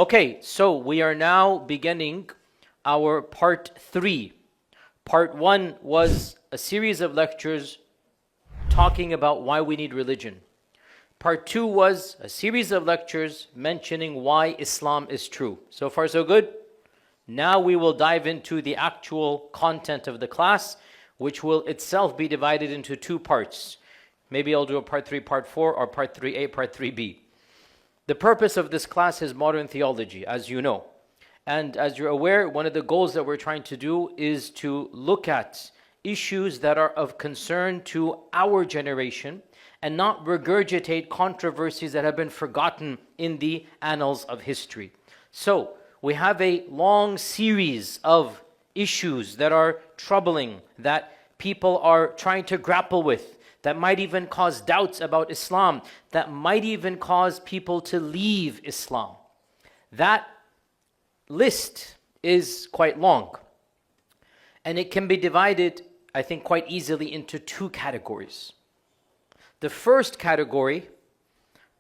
Okay, so we are now beginning our part 3. Part 1 was a series of lectures talking about why we need religion. Part 2 was a series of lectures mentioning why Islam is true. So far so good? Now we will dive into the actual content of the class, which will itself be divided into 2 parts. Maybe I'll do a part 3, part 4, or part 3a, part 3b. The purpose of this class is modern theology, as you know. And as you're aware, one of the goals that we're trying to do is to look at issues that are of concern to our generation and not regurgitate controversies that have been forgotten in the annals of history. So, we have a long series of issues that are troubling, that people are trying to grapple with, that might even cause doubts about Islam, that might even cause people to leave Islam. That list is quite long. And it can be divided, I think, quite easily into 2 categories. The first category,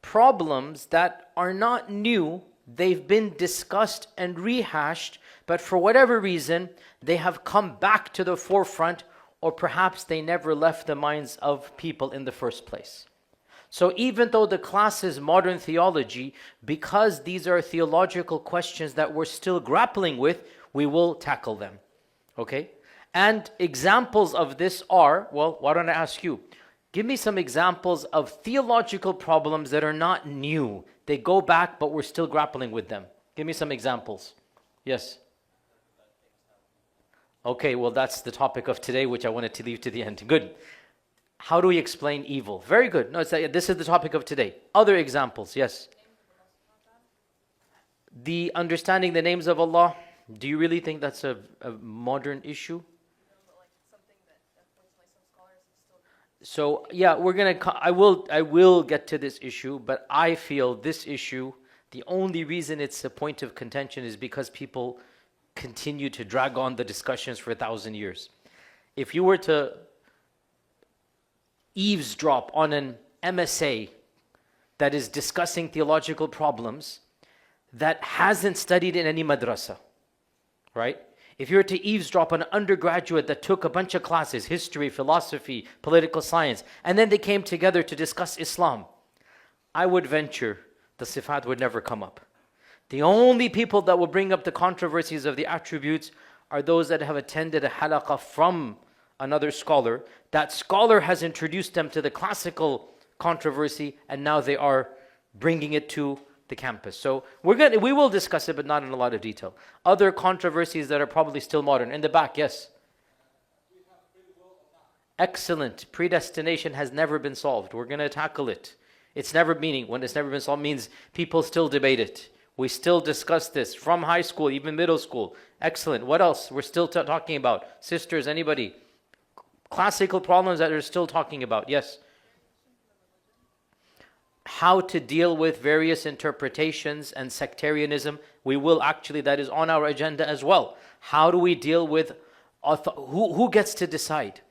problems that are not new, they've been discussed and rehashed, but for whatever reason, they have come back to the forefront, or perhaps they never left the minds of people in the first place. So even though the class is modern theology, because these are theological questions that we're still grappling with, we will tackle them. Okay? And examples of this are, well, why don't I ask you? Give me some examples of theological problems that are not new. They go back, but we're still grappling with them. Give me some examples. Yes? Okay, well, that's the topic of today, which I wanted to leave to the end. Good. How do we explain evil? Very good. No, this is the topic of today. Other examples, yes? The understanding the names of Allah. Do you really think that's a modern issue? So, yeah, I will get to this issue, but I feel this issue, the only reason it's a point of contention is because people continue to drag on the discussions for 1,000 years. If you were to eavesdrop on an MSA that is discussing theological problems that hasn't studied in any madrasa, right? If you were to eavesdrop on an undergraduate that took a bunch of classes, history, philosophy, political science, and then they came together to discuss Islam, I would venture the sifat would never come up. The only people that will bring up the controversies of the attributes are those that have attended a halaqah from another scholar. That scholar has introduced them to the classical controversy, and now they are bringing it to the campus. So we will discuss it, but not in a lot of detail. Other controversies that are probably still modern. In the back, yes? Excellent. Predestination has never been solved. We're going to tackle it. It's never when it's never been solved means people still debate it. We still discuss this from high school, even middle school. Excellent. What else? We're still talking about. Sisters, anybody? Classical problems that we're still talking about. Yes? How to deal with various interpretations and sectarianism. We will actually, that is on our agenda as well. How do we deal with, who gets to decide?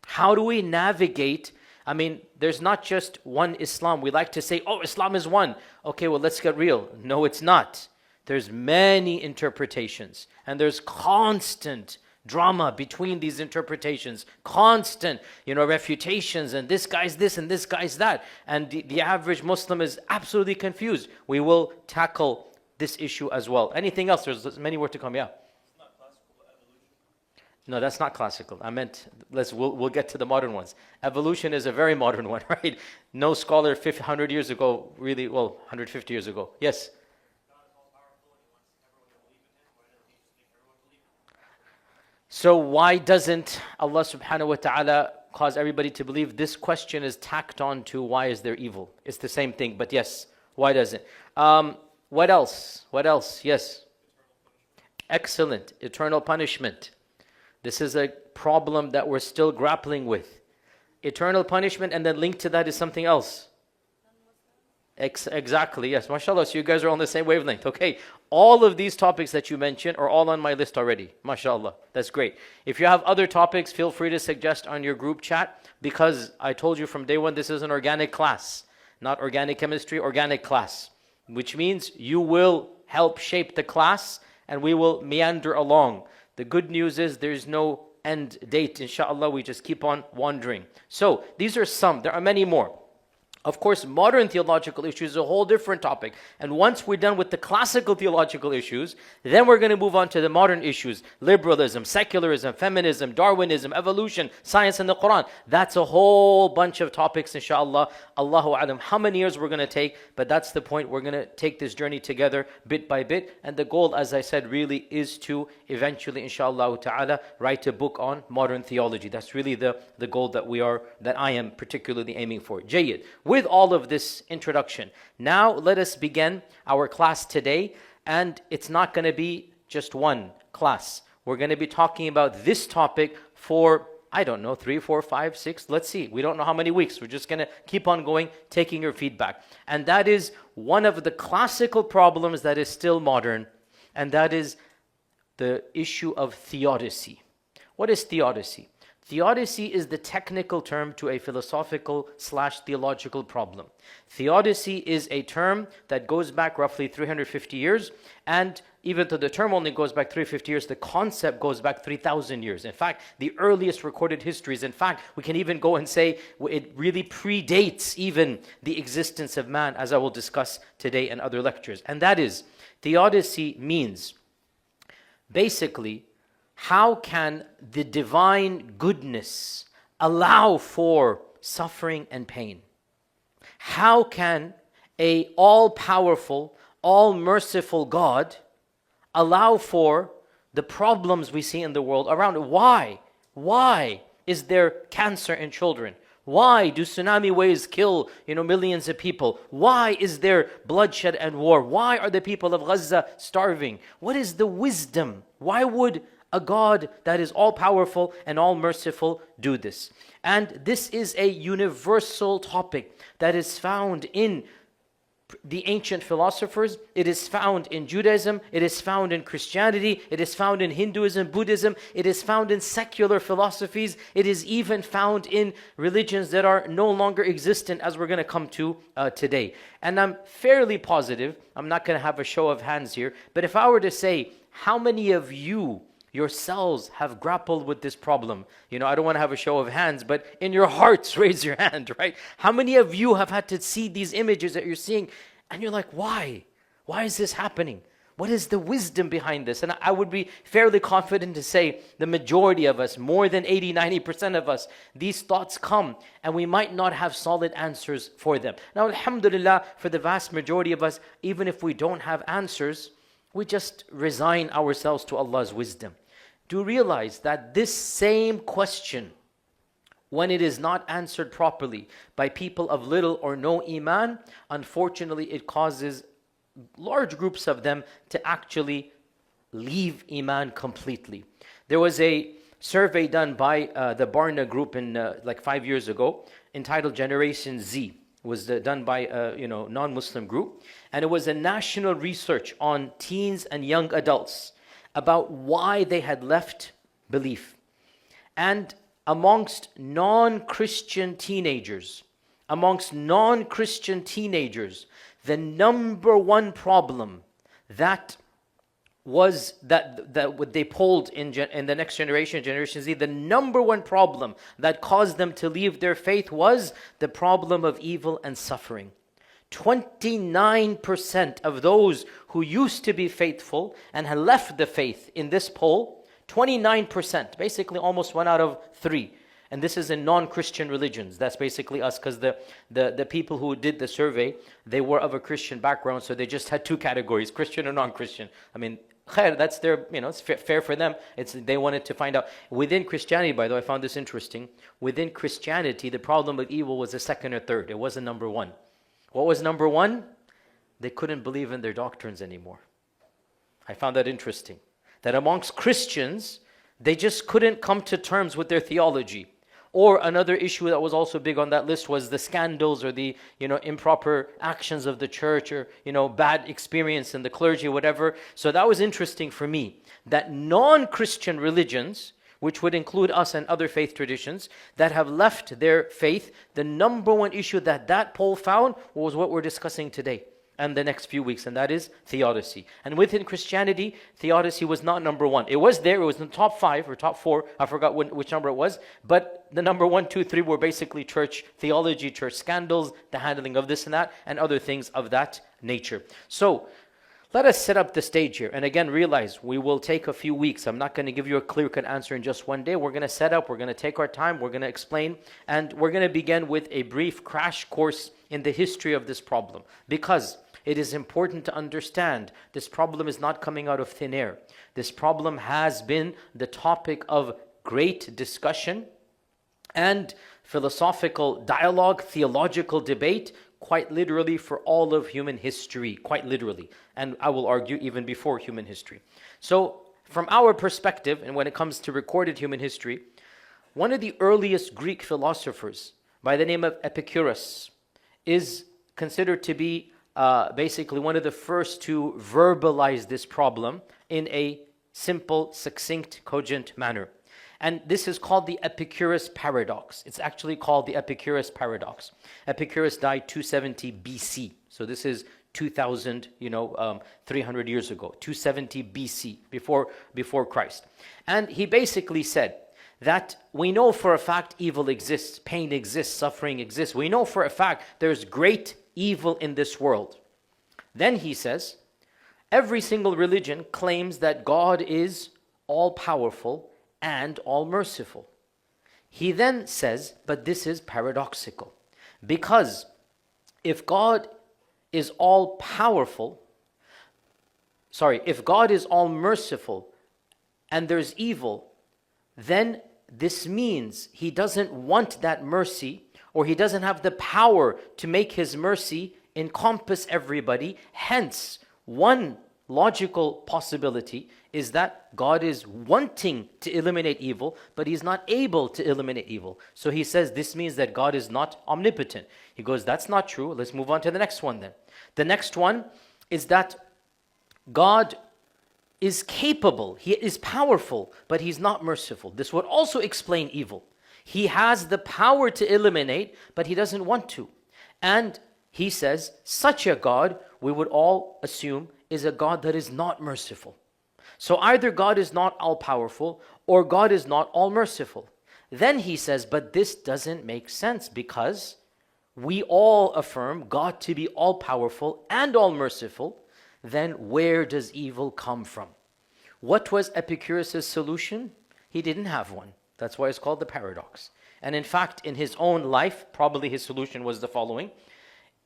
How do we navigate? I mean, there's not just one Islam. We like to say, oh, Islam is one. Okay, well, let's get real. No, it's not. There's many interpretations. And there's constant drama between these interpretations. Constant, refutations. And this guy's this and this guy's that. And the average Muslim is absolutely confused. We will tackle this issue as well. Anything else? There's many more to come, yeah. No, that's not classical. I meant, we'll get to the modern ones. Evolution is a very modern one, right? No scholar 100 years ago, 150 years ago. Yes? So why doesn't Allah subhanahu wa ta'ala cause everybody to believe? This question is tacked on to why is there evil? It's the same thing, but yes, why does it? What else? What else? Yes? Excellent. Eternal punishment. This is a problem that we're still grappling with. Eternal punishment, and then linked to that is something else. Exactly, yes. MashaAllah, so you guys are on the same wavelength. Okay, all of these topics that you mentioned are all on my list already. MashaAllah, that's great. If you have other topics, feel free to suggest on your group chat, because I told you from day one, this is an organic class. Not organic chemistry, organic class. Which means you will help shape the class, and we will meander along. The good news is there's no end date, inshallah. We just keep on wandering. So these are some, there are many more. Of course, modern theological issues is a whole different topic. And once we're done with the classical theological issues, then we're going to move on to the modern issues. Liberalism, secularism, feminism, Darwinism, evolution, science and the Qur'an. That's a whole bunch of topics, inshallah. Allahu alam. How many years we're going to take? But that's the point. We're going to take this journey together bit by bit. And the goal, as I said, really is to eventually, inshallah ta'ala, write a book on modern theology. That's really the goal that I am particularly aiming for. Jayyid. With all of this introduction, now let us begin our class today, and it's not going to be just one class. We're going to be talking about this topic for, I don't know, 3, 4, 5, 6, let's see. We don't know how many weeks. We're just going to keep on going, taking your feedback. And that is one of the classical problems that is still modern, and that is the issue of theodicy. What is theodicy? Theodicy is the technical term to a philosophical/theological problem. Theodicy is a term that goes back roughly 350 years, and even though the term only goes back 350 years, the concept goes back 3,000 years. In fact, the earliest recorded histories, in fact, we can even go and say it really predates even the existence of man, as I will discuss today in other lectures. And that is, theodicy means, basically, how can the divine goodness allow for suffering and pain? How can a all-powerful, all-merciful God allow for the problems we see in the world around it? Why? Why is there cancer in children? Why do tsunami waves kill, millions of people? Why is there bloodshed and war? Why are the people of Gaza starving? What is the wisdom? Why would a God that is all-powerful and all-merciful do this? And this is a universal topic that is found in the ancient philosophers. It is found in Judaism. It is found in Christianity. It is found in Hinduism, Buddhism. It is found in secular philosophies. It is even found in religions that are no longer existent, as we're going to come to today. And I'm fairly positive, I'm not going to have a show of hands here, but if I were to say, how many of you yourselves have grappled with this problem? I don't want to have a show of hands, but in your hearts, raise your hand, right? How many of you have had to see these images that you're seeing, and you're like, why? Why is this happening? What is the wisdom behind this? And I would be fairly confident to say the majority of us, more than 80-90% of us, these thoughts come, and we might not have solid answers for them. Now, alhamdulillah, for the vast majority of us, even if we don't have answers, we just resign ourselves to Allah's wisdom. Do realize that this same question, when it is not answered properly by people of little or no iman, unfortunately it causes large groups of them to actually leave iman completely. There was a survey done by the Barna group in like 5 years ago, entitled Generation Z. It was done by a non-Muslim group, and it was a national research on teens and young adults about why they had left belief. And amongst non-Christian teenagers, the number one problem that they polled in the next generation, Generation Z, the number one problem that caused them to leave their faith was the problem of evil and suffering. 29% of those who used to be faithful and had left the faith in this poll, 29%, basically almost 1 out of 3. And this is in non-Christian religions. That's basically us, because the people who did the survey, they were of a Christian background, so they just had 2 categories, Christian or non-Christian. I mean, khair, that's their, it's fair for them. They wanted to find out. Within Christianity, by the way, I found this interesting. Within Christianity, the problem of evil was the second or third. It wasn't number one. What was number one? They couldn't believe in their doctrines anymore. I found that interesting. That amongst Christians, they just couldn't come to terms with their theology. Or another issue that was also big on that list was the scandals or the improper actions of the church, or bad experience in the clergy, whatever. So that was interesting for me, that non-Christian religions, which would include us and other faith traditions, that have left their faith, the number one issue that poll found was what we're discussing today. and the next few weeks, and that is Theodicy. And within Christianity, Theodicy was not number one. It was there, it was in the top 5 or top 4, I forgot which number it was, but the number 1, 2, 3 were basically church theology, church scandals, the handling of this and that, and other things of that nature. So, let us set up the stage here. And again, realize we will take a few weeks. I'm not going to give you a clear-cut answer in just one day. We're going to set up, we're going to take our time, we're going to explain, and we're going to begin with a brief crash course in the history of this problem. Because it is important to understand this problem is not coming out of thin air. This problem has been the topic of great discussion and philosophical dialogue, theological debate, quite literally for all of human history, quite literally. And I will argue even before human history. So from our perspective, and when it comes to recorded human history, one of the earliest Greek philosophers by the name of Epicurus is considered to be basically one of the first to verbalize this problem in a simple, succinct, cogent manner. And this is called the Epicurus paradox. It's actually called the Epicurus paradox. Epicurus died 270 BC. So this is 2,000, 300 years ago. 270 BC, before Christ. And he basically said that we know for a fact evil exists, pain exists, suffering exists. We know for a fact there's great evil in this world. Then he says, every single religion claims that God is all-powerful and all-merciful. He then says, but this is paradoxical. Because if God is all-powerful, if God is all-merciful and there's evil, then this means he doesn't want that mercy, or he doesn't have the power to make his mercy encompass everybody. Hence, one logical possibility is that God is wanting to eliminate evil, but he's not able to eliminate evil. So he says this means that God is not omnipotent. He goes, that's not true. Let's move on to the next one then. The next one is that God is capable, he is powerful, but he's not merciful. This would also explain evil. He has the power to eliminate, but he doesn't want to. And he says, such a God, we would all assume, is a God that is not merciful. So either God is not all-powerful or God is not all-merciful. Then he says, but this doesn't make sense because we all affirm God to be all-powerful and all-merciful. Then where does evil come from? What was Epicurus' solution? He didn't have one. That's why it's called the paradox. And in fact, in his own life, probably his solution was the following.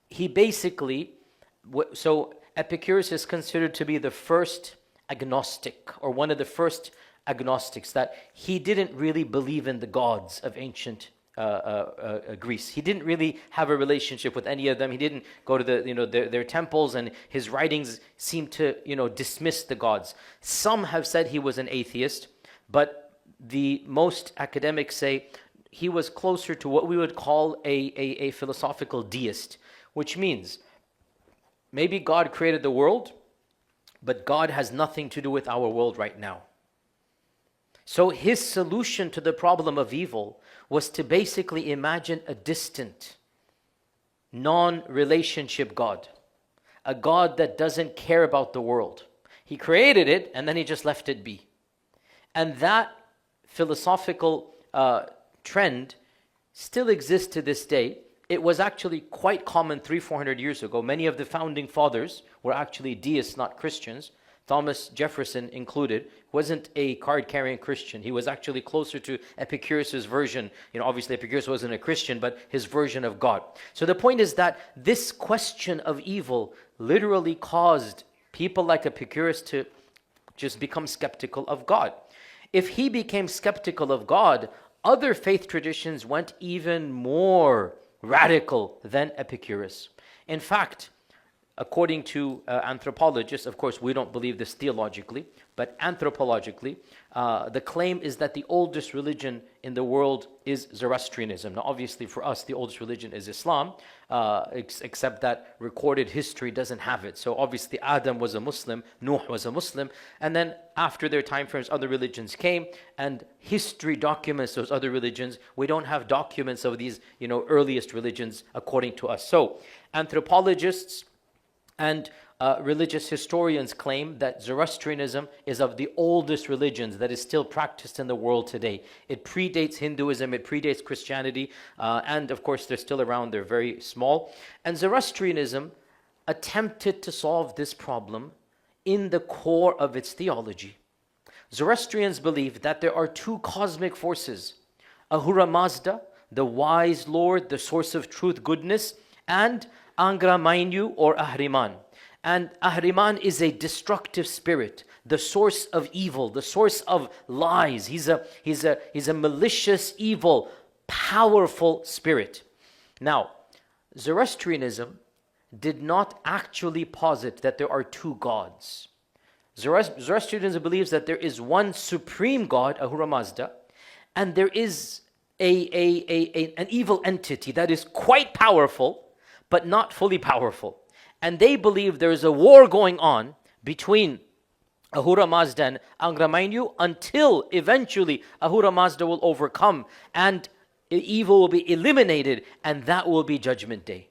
He basically, so Epicurus is considered to be the first agnostic, or one of the first agnostics, that he didn't really believe in the gods of ancient Greece. He didn't really have a relationship with any of them. He didn't go to their temples, and his writings seem to dismiss the gods. Some have said he was an atheist, but the most academics say he was closer to what we would call a philosophical deist, which means maybe God created the world, but God has nothing to do with our world right now. So his solution to the problem of evil was to basically imagine a distant, non-relationship God. A God that doesn't care about the world. He created it and then he just left it be. And that philosophical trend still exists to this day. It was actually quite common 300-400 years ago. Many of the founding fathers were actually deists, not Christians. Thomas Jefferson included, wasn't a card-carrying Christian. He was actually closer to Epicurus' version. Obviously Epicurus wasn't a Christian, but his version of God. So the point is that this question of evil literally caused people like Epicurus to just become skeptical of God. If he became skeptical of God, other faith traditions went even more radical than Epicurus. In fact, according to anthropologists, of course we don't believe this theologically, but anthropologically, the claim is that the oldest religion in the world is Zoroastrianism. Now obviously for us the oldest religion is Islam, except that recorded history doesn't have it. So obviously Adam was a Muslim, Nuh was a Muslim, and then after their time frames other religions came, and history documents those other religions. We don't have documents of these earliest religions according to us. So anthropologists And religious historians claim that Zoroastrianism is of the oldest religions that is still practiced in the world today. It predates Hinduism, it predates Christianity, and of course they're still around, they're very small. And Zoroastrianism attempted to solve this problem in the core of its theology. Zoroastrians believe that there are two cosmic forces, Ahura Mazda, the wise Lord, the source of truth, goodness, and Angra Mainyu or Ahriman. And Ahriman is a destructive spirit, the source of evil, the source of lies. He's a malicious, evil, powerful spirit. Now, Zoroastrianism did not actually posit that there are two gods. Zoroastrianism believes that there is one supreme God, Ahura Mazda, and there is an evil entity that is quite powerful, but not fully powerful. And they believe there is a war going on between Ahura Mazda and Angra Mainyu until eventually Ahura Mazda will overcome and evil will be eliminated, and that will be Judgment Day.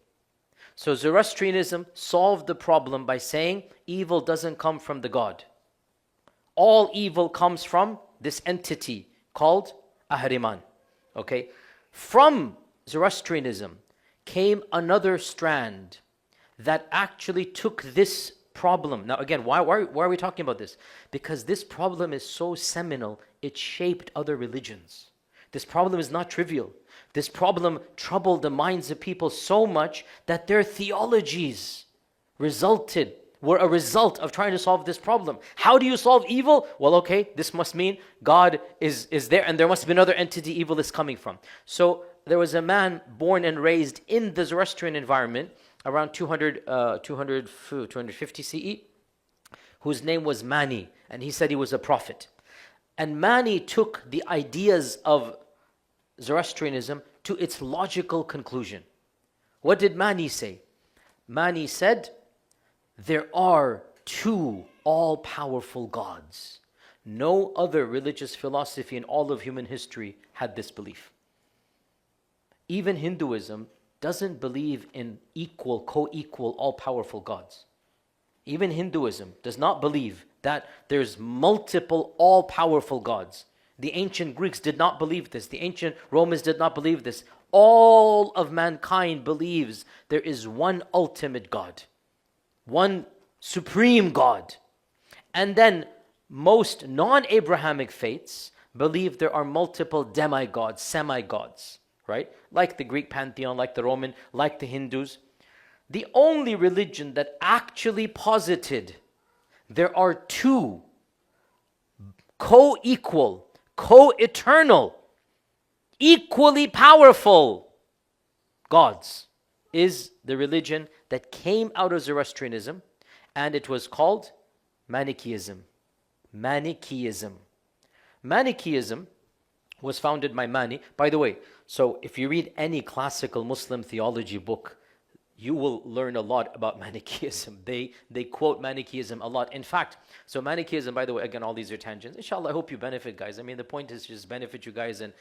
So Zoroastrianism solved the problem by saying evil doesn't come from the God. All evil comes from this entity called Ahriman. Okay? From Zoroastrianism came another strand that actually took this problem. Now again, why are we talking about this? Because this problem is so seminal, it shaped other religions. This problem is not trivial. This problem troubled the minds of people so much that their theologies were a result of trying to solve this problem. How do you solve evil? Well, okay, this must mean God is there, and there must be another entity evil is coming from. So there was a man born and raised in the Zoroastrian environment around 250 CE, whose name was Mani, and he said he was a prophet. And Mani took the ideas of Zoroastrianism to its logical conclusion. What did Mani say? Mani said, there are two all-powerful gods. No other religious philosophy in all of human history had this belief. Even Hinduism doesn't believe in equal, co-equal, all-powerful gods. Even Hinduism does not believe that there's multiple all-powerful gods. The ancient Greeks did not believe this. The ancient Romans did not believe this. All of mankind believes there is one ultimate God, one supreme God. And then most non-Abrahamic faiths believe there are multiple demigods, semi-gods, right? Like the Greek pantheon, like the Roman, like the Hindus. The only religion that actually posited there are two co-equal, co-eternal, equally powerful gods is the religion that came out of Zoroastrianism, and it was called Manichaeism. Manichaeism. Manichaeism was founded by Mani. By the way, so if you read any classical Muslim theology book, you will learn a lot about Manichaeism. They quote Manichaeism a lot. In fact, so Manichaeism, by the way, again, all these are tangents. Inshallah, I hope you benefit, guys. I mean, the point is just benefit you guys and,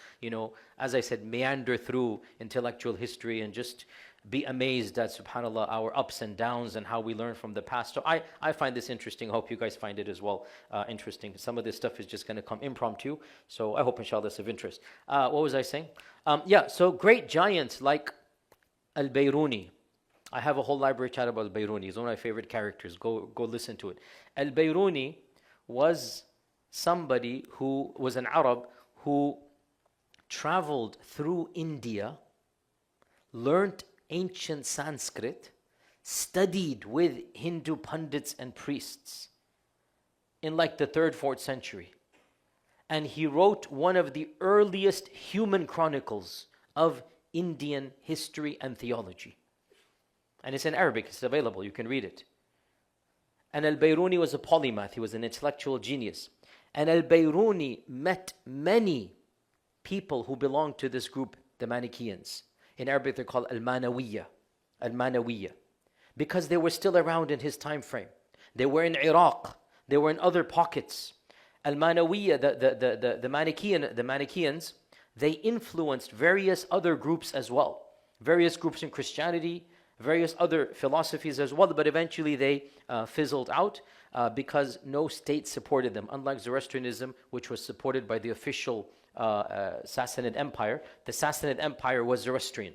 as I said, meander through intellectual history and just be amazed at, subhanAllah, our ups and downs and how we learn from the past. So I find this interesting. I hope you guys find it as well interesting. Some of this stuff is just going to come impromptu. So I hope, inshallah, it's of interest. What was I saying? So great giants like Al-Bayruni. I have a whole library chat about Al-Bayruni. He's one of my favorite characters. Go listen to it. Al-Bayruni was somebody who was an Arab who traveled through India, learned ancient Sanskrit, studied with Hindu pundits and priests in like the 3rd, 4th century. And he wrote one of the earliest human chronicles of Indian history and theology. And it's in Arabic, it's available, you can read it. And Al-Bayruni was a polymath, he was an intellectual genius. And Al-Bayruni met many people who belonged to this group, the Manichaeans. In Arabic they're called Al-Manawiyya. Al-Manawiyya. Because they were still around in his time frame. They were in Iraq, they were in other pockets. Al-Manawiyya, the Manichaeans, they influenced various other groups as well. Various groups in Christianity, various other philosophies as well, but eventually they fizzled out because no state supported them. Unlike Zoroastrianism, which was supported by the official Sassanid Empire, the Sassanid Empire was Zoroastrian.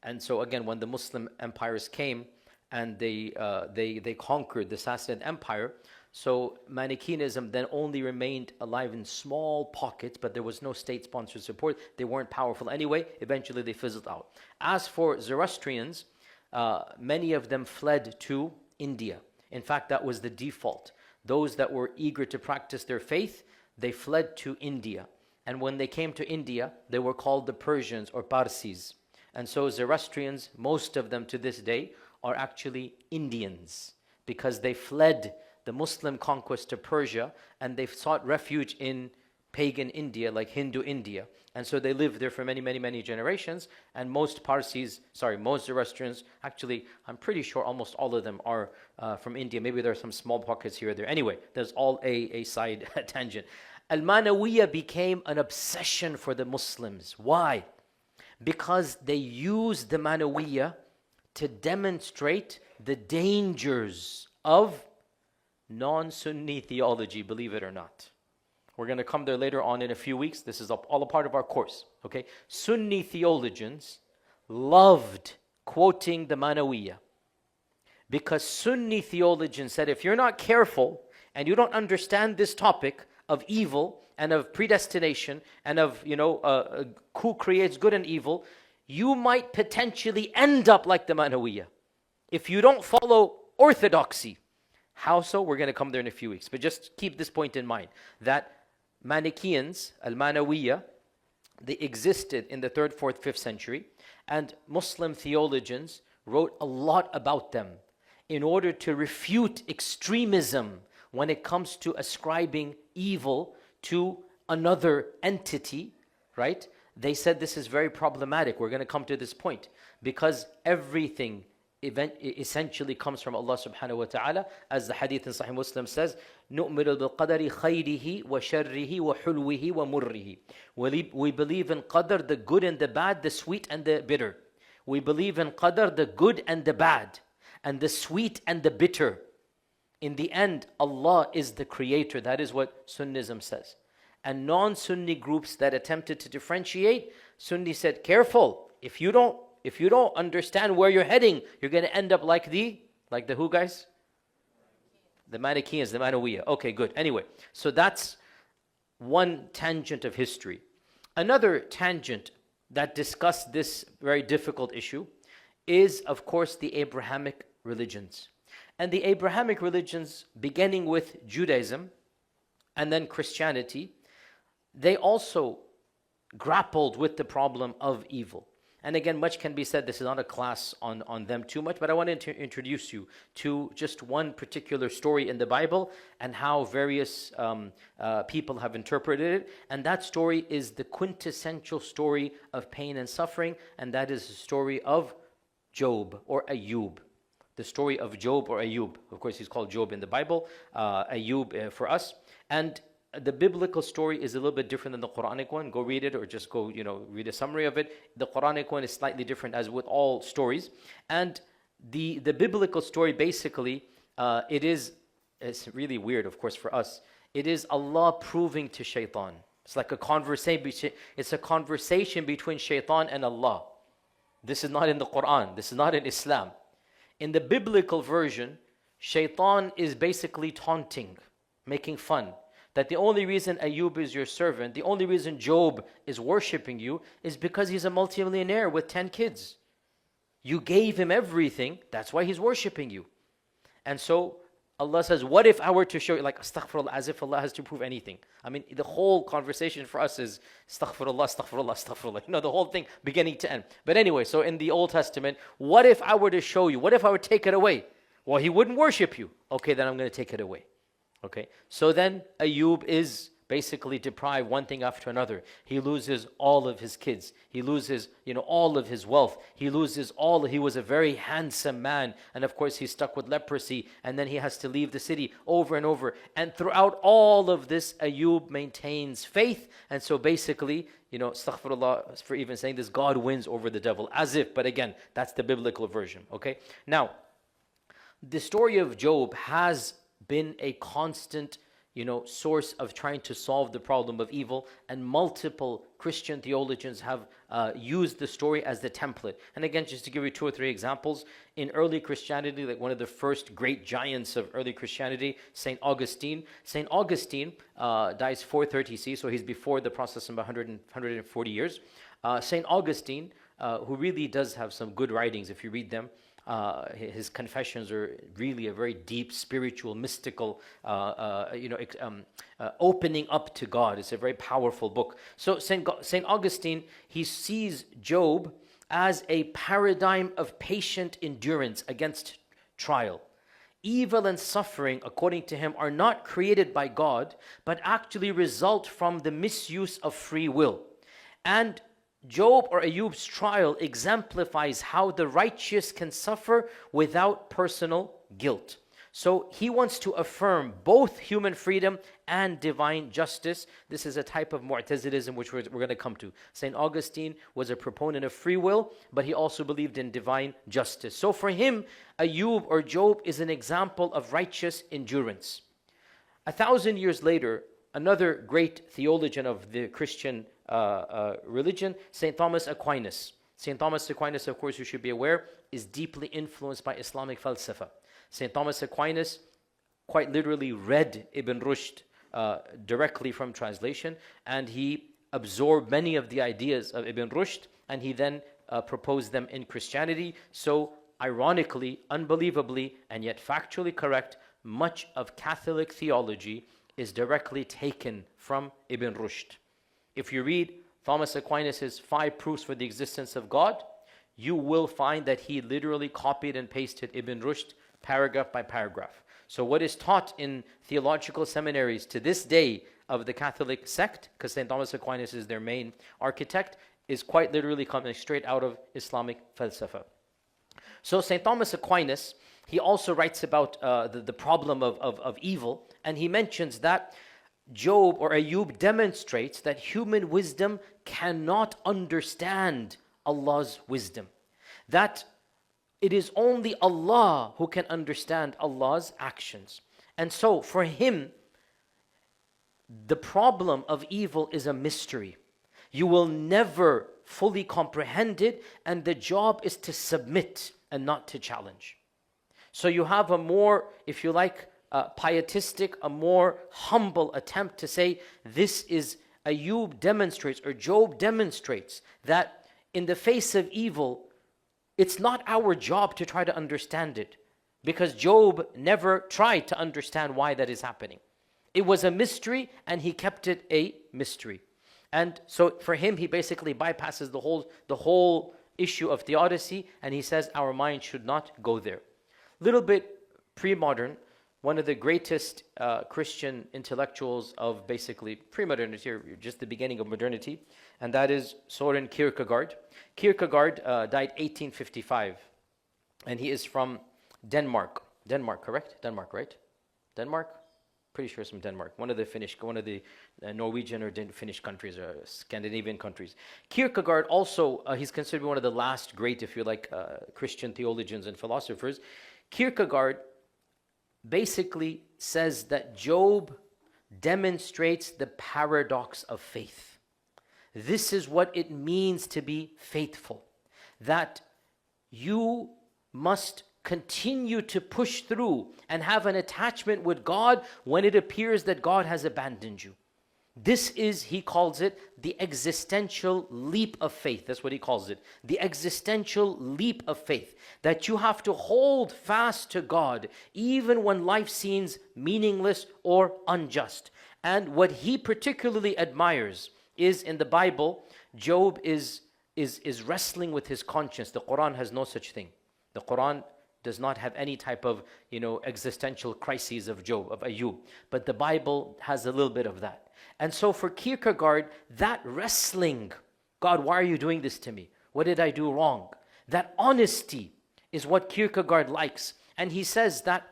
And so again, when the Muslim empires came and they conquered the Sassanid Empire, so Manichaeism then only remained alive in small pockets, but there was no state-sponsored support. They weren't powerful anyway. Eventually they fizzled out. As for Zoroastrians, many of them fled to India. In fact, that was the default. Those that were eager to practice their faith, they fled to India. And when they came to India, they were called the Persians or Parsis. And so Zoroastrians, most of them to this day, are actually Indians because they fled the Muslim conquest to Persia and they sought refuge in pagan India, like Hindu India. And so they lived there for many, many, many generations. And most Zoroastrians, actually, I'm pretty sure almost all of them are from India. Maybe there are some small pockets here or there. Anyway, there's all a side tangent. Al-Manawiyya became an obsession for the Muslims. Why? Because they used the Manawiyya to demonstrate the dangers of non-Sunni theology, believe it or not. We're going to come there later on in a few weeks. This is all a part of our course. Okay, Sunni theologians loved quoting the Manawiyya because Sunni theologians said, if you're not careful and you don't understand this topic of evil and of predestination and of, who creates good and evil, you might potentially end up like the Manawiyya if you don't follow orthodoxy. How so? We're going to come there in a few weeks. But just keep this point in mind, that Manichaeans, Al-Manawiyya, they existed in the 3rd, 4th, 5th century, and Muslim theologians wrote a lot about them in order to refute extremism when it comes to ascribing evil to another entity, right? They said this is very problematic. We're going to come to this point because everything essentially comes from Allah subhanahu wa ta'ala, as the hadith in Sahih Muslim says, نُؤْمِنُ بِالْقَدَرِ خَيْرِهِ وَشَرِّهِ وَحُلْوِهِ وَمُرِّهِ. We believe in qadr, the good and the bad, the sweet and the bitter. We believe in qadr, the good and the bad, and the sweet and the bitter. In the end, Allah is the creator. That is what Sunnism says. And non-Sunni groups that attempted to differentiate, Sunni said, careful, if you don't understand where you're heading, you're going to end up like the who, guys? The Manichaeans, the Manawiyya. Okay, good. Anyway, so that's one tangent of history. Another tangent that discussed this very difficult issue is, of course, the Abrahamic religions. And the Abrahamic religions, beginning with Judaism and then Christianity, they also grappled with the problem of evil. And again, much can be said. This is not a class on them too much, but I wanted to introduce you to just one particular story in the Bible and how various people have interpreted it. And that story is the quintessential story of pain and suffering, and that is the story of Job or Ayub. The story of Job or Ayub. Of course, he's called Job in the Bible, Ayub for us. And the biblical story is a little bit different than the Quranic one. Go read it, or just go, read a summary of it. The Quranic one is slightly different, as with all stories. And the biblical story, basically, it's really weird, of course, for us. It is Allah proving to shaitan. It's like a conversation. It's a conversation between shaitan and Allah. This is not in the Quran. This is not in Islam. In the biblical version, shaitan is basically taunting, making fun. That the only reason Ayub is your servant, the only reason Job is worshipping you is because he's a multimillionaire with 10 kids. You gave him everything, that's why he's worshipping you. And so Allah says, what if I were to show you, like astaghfirullah, as if Allah has to prove anything. I mean, the whole conversation for us is astaghfirullah, astaghfirullah, astaghfirullah. The whole thing beginning to end. But anyway, so in the Old Testament, what if I were to show you, what if I were to take it away? Well, he wouldn't worship you. Okay, then I'm going to take it away. Okay, so then Ayub is basically deprived, one thing after another. He loses all of his kids. He loses, all of his wealth. He loses he was a very handsome man. And of course, he's stuck with leprosy. And then he has to leave the city over and over. And throughout all of this, Ayub maintains faith. And so basically, astaghfirullah for even saying this, God wins over the devil. As if, but again, that's the biblical version. Okay? Now, the story of Job has been a constant source of trying to solve the problem of evil, and multiple Christian theologians have used the story as the template. And again, just to give you 2 or 3 examples, in early Christianity, like one of the first great giants of early Christianity, St. Augustine. St. Augustine dies 430 CE, so he's before the process of 140 years. St. Augustine, who really does have some good writings if you read them. His confessions are really a very deep, spiritual, mystical, opening up to God. It's a very powerful book. So St. Augustine, he sees Job as a paradigm of patient endurance against trial. Evil and suffering, according to him, are not created by God, but actually result from the misuse of free will. And Job or Ayub's trial exemplifies how the righteous can suffer without personal guilt. So he wants to affirm both human freedom and divine justice. This is a type of Mu'tazilism which we're going to come to. St. Augustine was a proponent of free will, but he also believed in divine justice. So for him, Ayub or Job is an example of righteous endurance. 1,000 years later, another great theologian of the Christian religion, St. Thomas Aquinas. St. Thomas Aquinas, of course, you should be aware, is deeply influenced by Islamic falsafa. St. Thomas Aquinas quite literally read Ibn Rushd directly from translation, and he absorbed many of the ideas of Ibn Rushd, and he then proposed them in Christianity. So, ironically, unbelievably, and yet factually correct, much of Catholic theology is directly taken from Ibn Rushd. If you read Thomas Aquinas' 5 proofs for the existence of God, you will find that he literally copied and pasted Ibn Rushd paragraph by paragraph. So what is taught in theological seminaries to this day of the Catholic sect, because St. Thomas Aquinas is their main architect, is quite literally coming straight out of Islamic falsafa. So St. Thomas Aquinas, he also writes about the problem of evil, and he mentions that Job or Ayub demonstrates that human wisdom cannot understand Allah's wisdom. That it is only Allah who can understand Allah's actions. And so for him, the problem of evil is a mystery. You will never fully comprehend it, and the job is to submit and not to challenge. So you have a more, if you like, pietistic, a more humble attempt to say this is Ayub demonstrates, or Job demonstrates, that in the face of evil, it's not our job to try to understand it, because Job never tried to understand why that is happening. It was a mystery, and he kept it a mystery. And so for him, he basically bypasses the whole issue of theodicy, and he says our mind should not go there. Little bit pre-modern, one of the greatest Christian intellectuals of basically pre-modernity, or just the beginning of modernity, and that is Søren Kierkegaard. Kierkegaard died 1855, and he is from Denmark. Denmark, correct? Denmark, right? Denmark? Pretty sure it's from Denmark. One of the Norwegian or Finnish countries, or Scandinavian countries. Kierkegaard also, he's considered one of the last great, if you like, Christian theologians and philosophers. Kierkegaard basically says that Job demonstrates the paradox of faith. This is what it means to be faithful. That you must continue to push through and have an attachment with God when it appears that God has abandoned you. This is, he calls it, the existential leap of faith. That's what he calls it. The existential leap of faith. That you have to hold fast to God even when life seems meaningless or unjust. And what he particularly admires is, in the Bible, Job is wrestling with his conscience. The Qur'an has no such thing. The Qur'an does not have any type of, existential crises of Job, of Ayub. But the Bible has a little bit of that. And so for Kierkegaard, that wrestling, God, why are you doing this to me? What did I do wrong? That honesty is what Kierkegaard likes. And he says that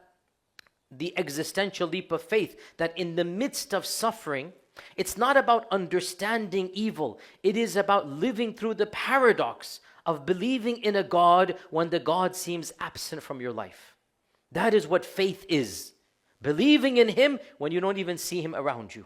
the existential leap of faith, that in the midst of suffering, it's not about understanding evil. It is about living through the paradox of believing in a God when the God seems absent from your life. That is what faith is. Believing in Him when you don't even see Him around you.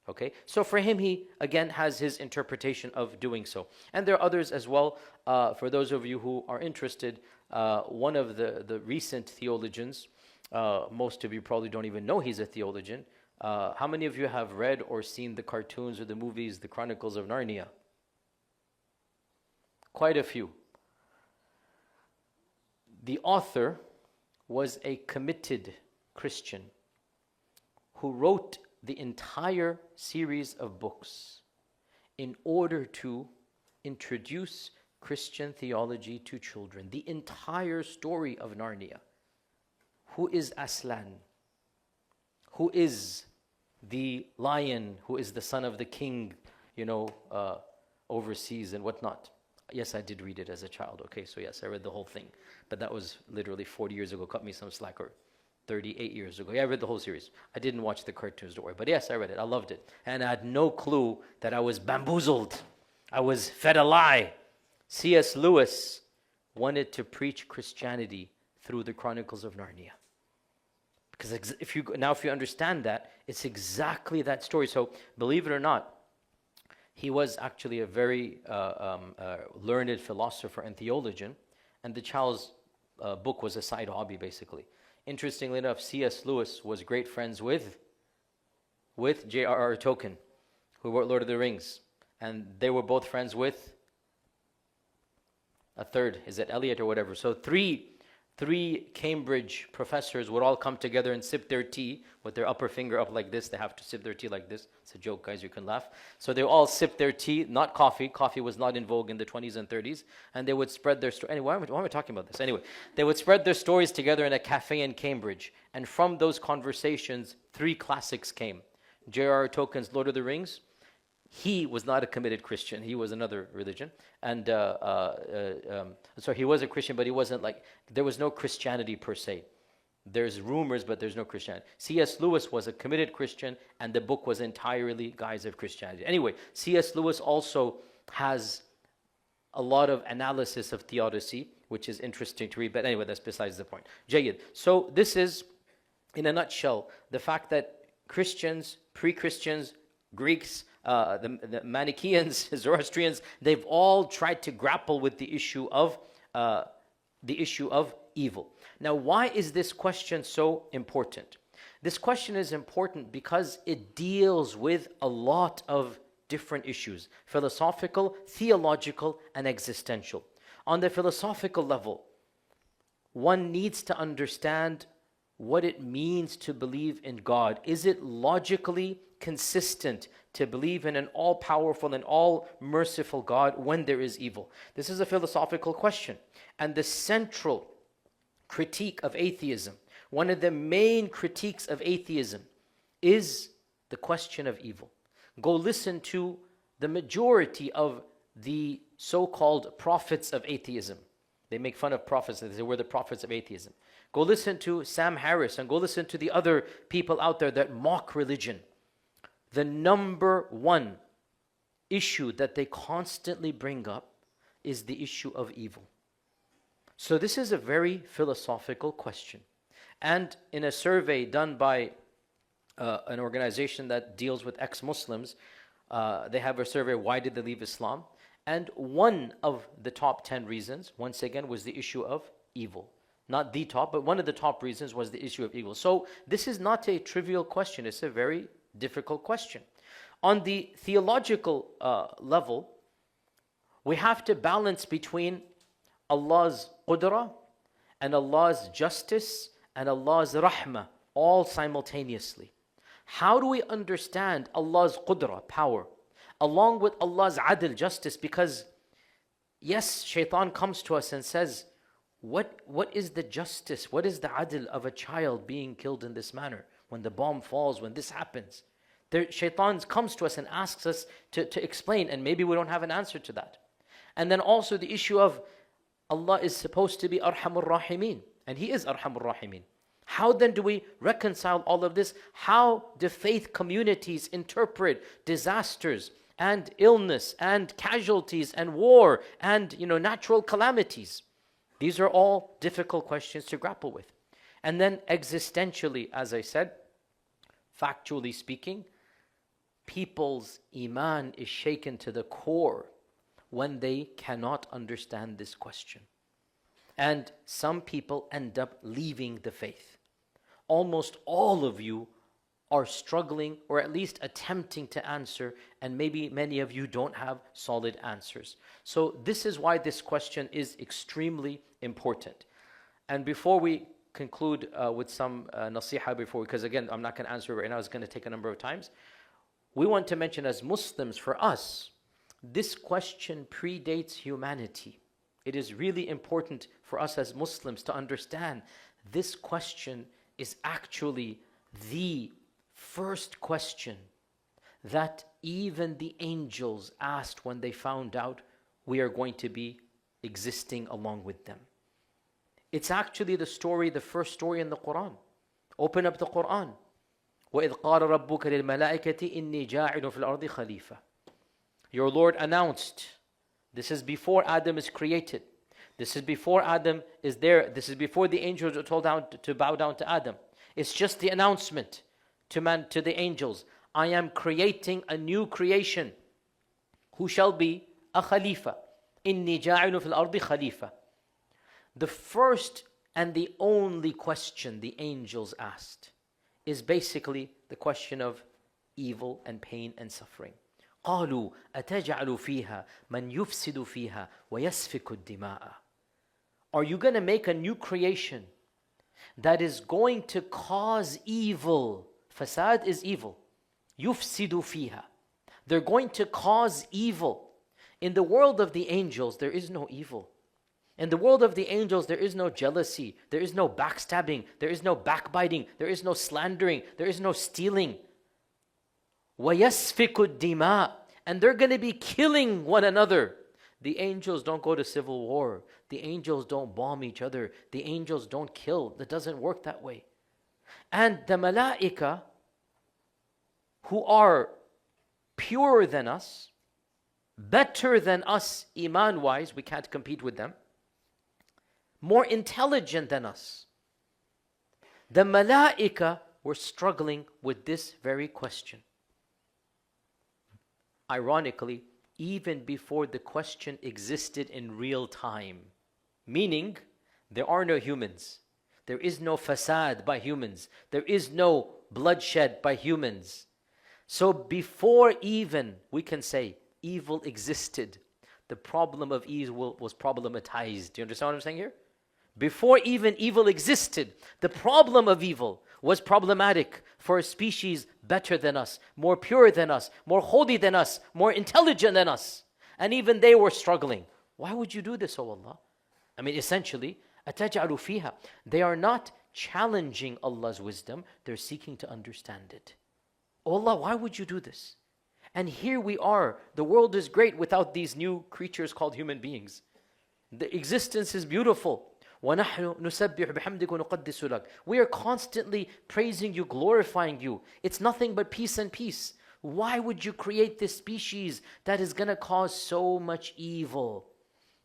Okay, so for him, he again has his interpretation of doing so. And there are others as well. For those of you who are interested, one of the recent theologians, most of you probably don't even know he's a theologian. How many of you have read or seen the cartoons or the movies, The Chronicles of Narnia? Quite a few. The author was a committed Christian who wrote the entire series of books in order to introduce Christian theology to children. The entire story of Narnia. Who is Aslan? Who is the lion? Who is the son of the king, overseas and whatnot? Yes, I did read it as a child. Okay, so yes, I read the whole thing. But that was literally 40 years ago. Cut me some slack, or 38 years ago. Yeah, I read the whole series. I didn't watch the cartoons, don't worry. But yes, I read it. I loved it. And I had no clue that I was bamboozled. I was fed a lie. C.S. Lewis wanted to preach Christianity through the Chronicles of Narnia. Because if you understand that, it's exactly that story. So believe it or not, he was actually a very learned philosopher and theologian. And the child's book was a side hobby, basically. Interestingly enough, C.S. Lewis was great friends with J.R.R. Tolkien, who wrote Lord of the Rings. And they were both friends with a third, is it Eliot or whatever? So three Cambridge professors would all come together and sip their tea with their upper finger up like this. They have to sip their tea like this. It's a joke, guys, you can laugh. So they all sip their tea, not coffee. Coffee was not in vogue in the 20s and 30s. And they would spread their story. Anyway, why am I talking about this? Anyway, they would spread their stories together in a cafe in Cambridge. And from those conversations, 3 classics came. J.R.R. Tolkien's Lord of the Rings. He was not a committed Christian. He was another religion. And so he was a Christian, but he wasn't there was no Christianity per se. There's rumors, but there's no Christianity. C.S. Lewis was a committed Christian, and the book was entirely guise of Christianity. Anyway, C.S. Lewis also has a lot of analysis of Theodicy, which is interesting to read. But anyway, that's besides the point. Jayyid. So this is, in a nutshell, the fact that Christians, pre-Christians, Greeks, the Manichaeans, Zoroastrians, they've all tried to grapple with the issue of evil. Now, why is this question so important? This question is important because it deals with a lot of different issues: philosophical, theological, and existential. On the philosophical level, one needs to understand what it means to believe in God. Is it logically consistent to believe in an all-powerful and all-merciful God when there is evil? This is a philosophical question. And the central critique of atheism, one of the main critiques of atheism, is the question of evil. Go listen to the majority of the so-called prophets of atheism. They make fun of prophets. They say we're the prophets of atheism. Go listen to Sam Harris and go listen to the other people out there that mock religion. The number one issue that they constantly bring up is the issue of evil. So this is a very philosophical question. And in a survey done by an organization that deals with ex-Muslims, they have a survey, why did they leave Islam? And one of the top 10 reasons, once again, was the issue of evil. Not the top, but one of the top reasons was the issue of evil. So this is not a trivial question. It's a very difficult question. On the theological level, we have to balance between Allah's qudra and Allah's justice and Allah's rahmah all simultaneously. How do we understand Allah's qudra, power, along with Allah's adl, justice? Because yes, shaitan comes to us and says, what is the justice? What is the adl of a child being killed in this manner? When the bomb falls, when this happens. Shaitan comes to us and asks us to explain, and maybe we don't have an answer to that. And then also the issue of Allah is supposed to be Arhamur Rahimin, and He is Arhamur Rahimin. How then do we reconcile all of this? How do faith communities interpret disasters and illness and casualties and war and natural calamities? These are all difficult questions to grapple with. And then existentially, as I said, factually speaking, people's iman is shaken to the core when they cannot understand this question. And some people end up leaving the faith. Almost all of you are struggling or at least attempting to answer, and maybe many of you don't have solid answers. So this is why this question is extremely important. And before we conclude with some nasiha because again, I'm not going to answer it right now, it's going to take a number of times. We want to mention as Muslims, for us, this question predates humanity. It is really important for us as Muslims to understand this question is actually the first question that even the angels asked when they found out we are going to be existing along with them. It's actually the first story in the Qur'an. Open up the Qur'an. وَإِذْ قَالَ رَبُّكَ لِلْمَلَائِكَةِ إِنِّي جَاعِلٌ فِي الْأَرْضِ خَلِيفَةً. Your Lord announced, this is before Adam is created. This is before Adam is there. This is before the angels are told to bow down to Adam. It's just the announcement to the angels. I am creating a new creation who shall be a khalifa. إِنِّي جَاعِلٌ فِي الْأَرْضِ خَلِيفَةً. The first and the only question the angels asked is basically the question of evil and pain and suffering. قالوا أتجعل فيها من يفسد فيها ويسفك الدماء. Are you going to make a new creation that is going to cause evil? Fasad is evil. يفسد فيها. They're going to cause evil. In the world of the angels, there is no evil. In the world of the angels, there is no jealousy, there is no backstabbing, there is no backbiting, there is no slandering, there is no stealing. وَيَسْفِكُ الدِّمَاء. And they're going to be killing one another. The angels don't go to civil war. The angels don't bomb each other. The angels don't kill. That doesn't work that way. And the malaika, who are purer than us, better than us iman-wise, we can't compete with them, more intelligent than us. The malaika were struggling with this very question. Ironically, even before the question existed in real time. Meaning, there are no humans. There is no fasad by humans. There is no bloodshed by humans. So before even, we can say, evil existed, the problem of evil was problematized. Do you understand what I'm saying here? Before even evil existed, the problem of evil was problematic for a species better than us, more pure than us, more holy than us, more intelligent than us. And even they were struggling. Why would you do this, O Allah? I mean, essentially, أَتَجْعَلُ فِيهَا. They are not challenging Allah's wisdom, they're seeking to understand it. O Allah, why would you do this? And here we are. The world is great without these new creatures called human beings. The existence is beautiful. وَنَحْنُ نُسَبِّحُ بِحَمْدِكَ وَنُقَدِّسُ لَكَ. We are constantly praising you, glorifying you. It's nothing but peace and peace. Why would you create this species that is going to cause so much evil?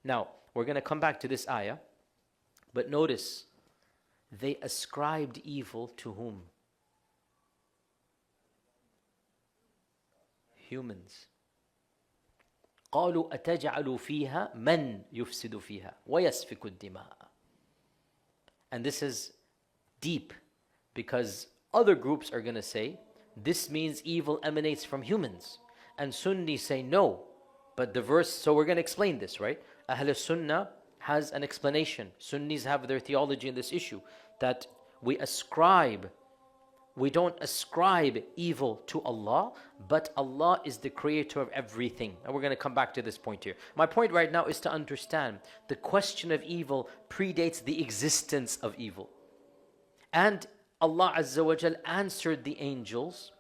Now, we're going to come back to this ayah. But notice, they ascribed evil to whom? Humans. قالوا أتجعل فيها من يفسد فيها ويسفك الدماء. And this is deep, because other groups are going to say this means evil emanates from humans, and Sunnis say no. But the verse, so we're going to explain this, right? Ahl Sunnah has an explanation. Sunnis have their theology in this issue, that we ascribe We don't ascribe evil to Allah, but Allah is the creator of everything. And we're going to come back to this point here. My point right now is to understand the question of evil predates the existence of evil. And Allah Azza wa Jal answered the angels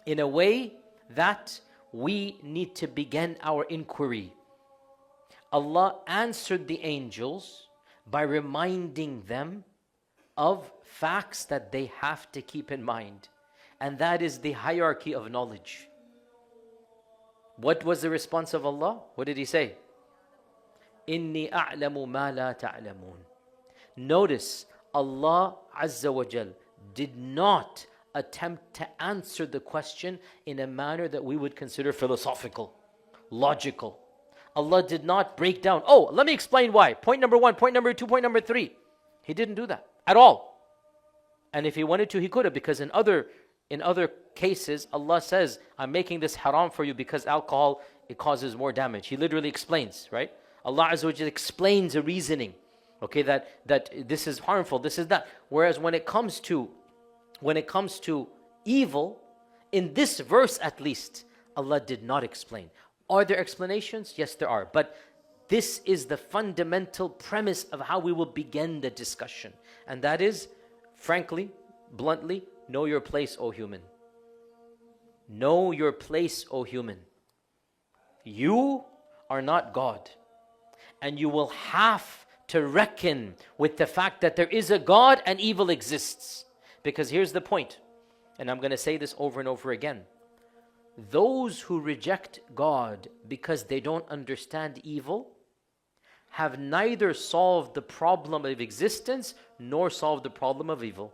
in a way that we need to begin our inquiry. Allah answered the angels by reminding them of facts that they have to keep in mind. And that is the hierarchy of knowledge. What was the response of Allah? What did He say? Inni a'lamu ma la ta'lamun. Notice, Allah Azza wa Jal did not attempt to answer the question in a manner that we would consider philosophical, logical. Allah did not break down, oh, let me explain why. Point number 1, point number 2, point number 3. He didn't do that at all. And if He wanted to, He could have, because in other cases, Allah says, I'm making this haram for you because alcohol, it causes more damage. He literally explains, right? Allah Azza wa Jalla explains a reasoning, okay, that this is harmful, this is that. Whereas when it comes to evil, in this verse at least, Allah did not explain. Are there explanations? Yes, there are. But this is the fundamental premise of how we will begin the discussion. And that is, frankly, bluntly, know your place, O human. Know your place, O human. You are not God. And you will have to reckon with the fact that there is a God and evil exists. Because here's the point, and I'm going to say this over and over again. Those who reject God because they don't understand evil have neither solved the problem of existence nor solved the problem of evil.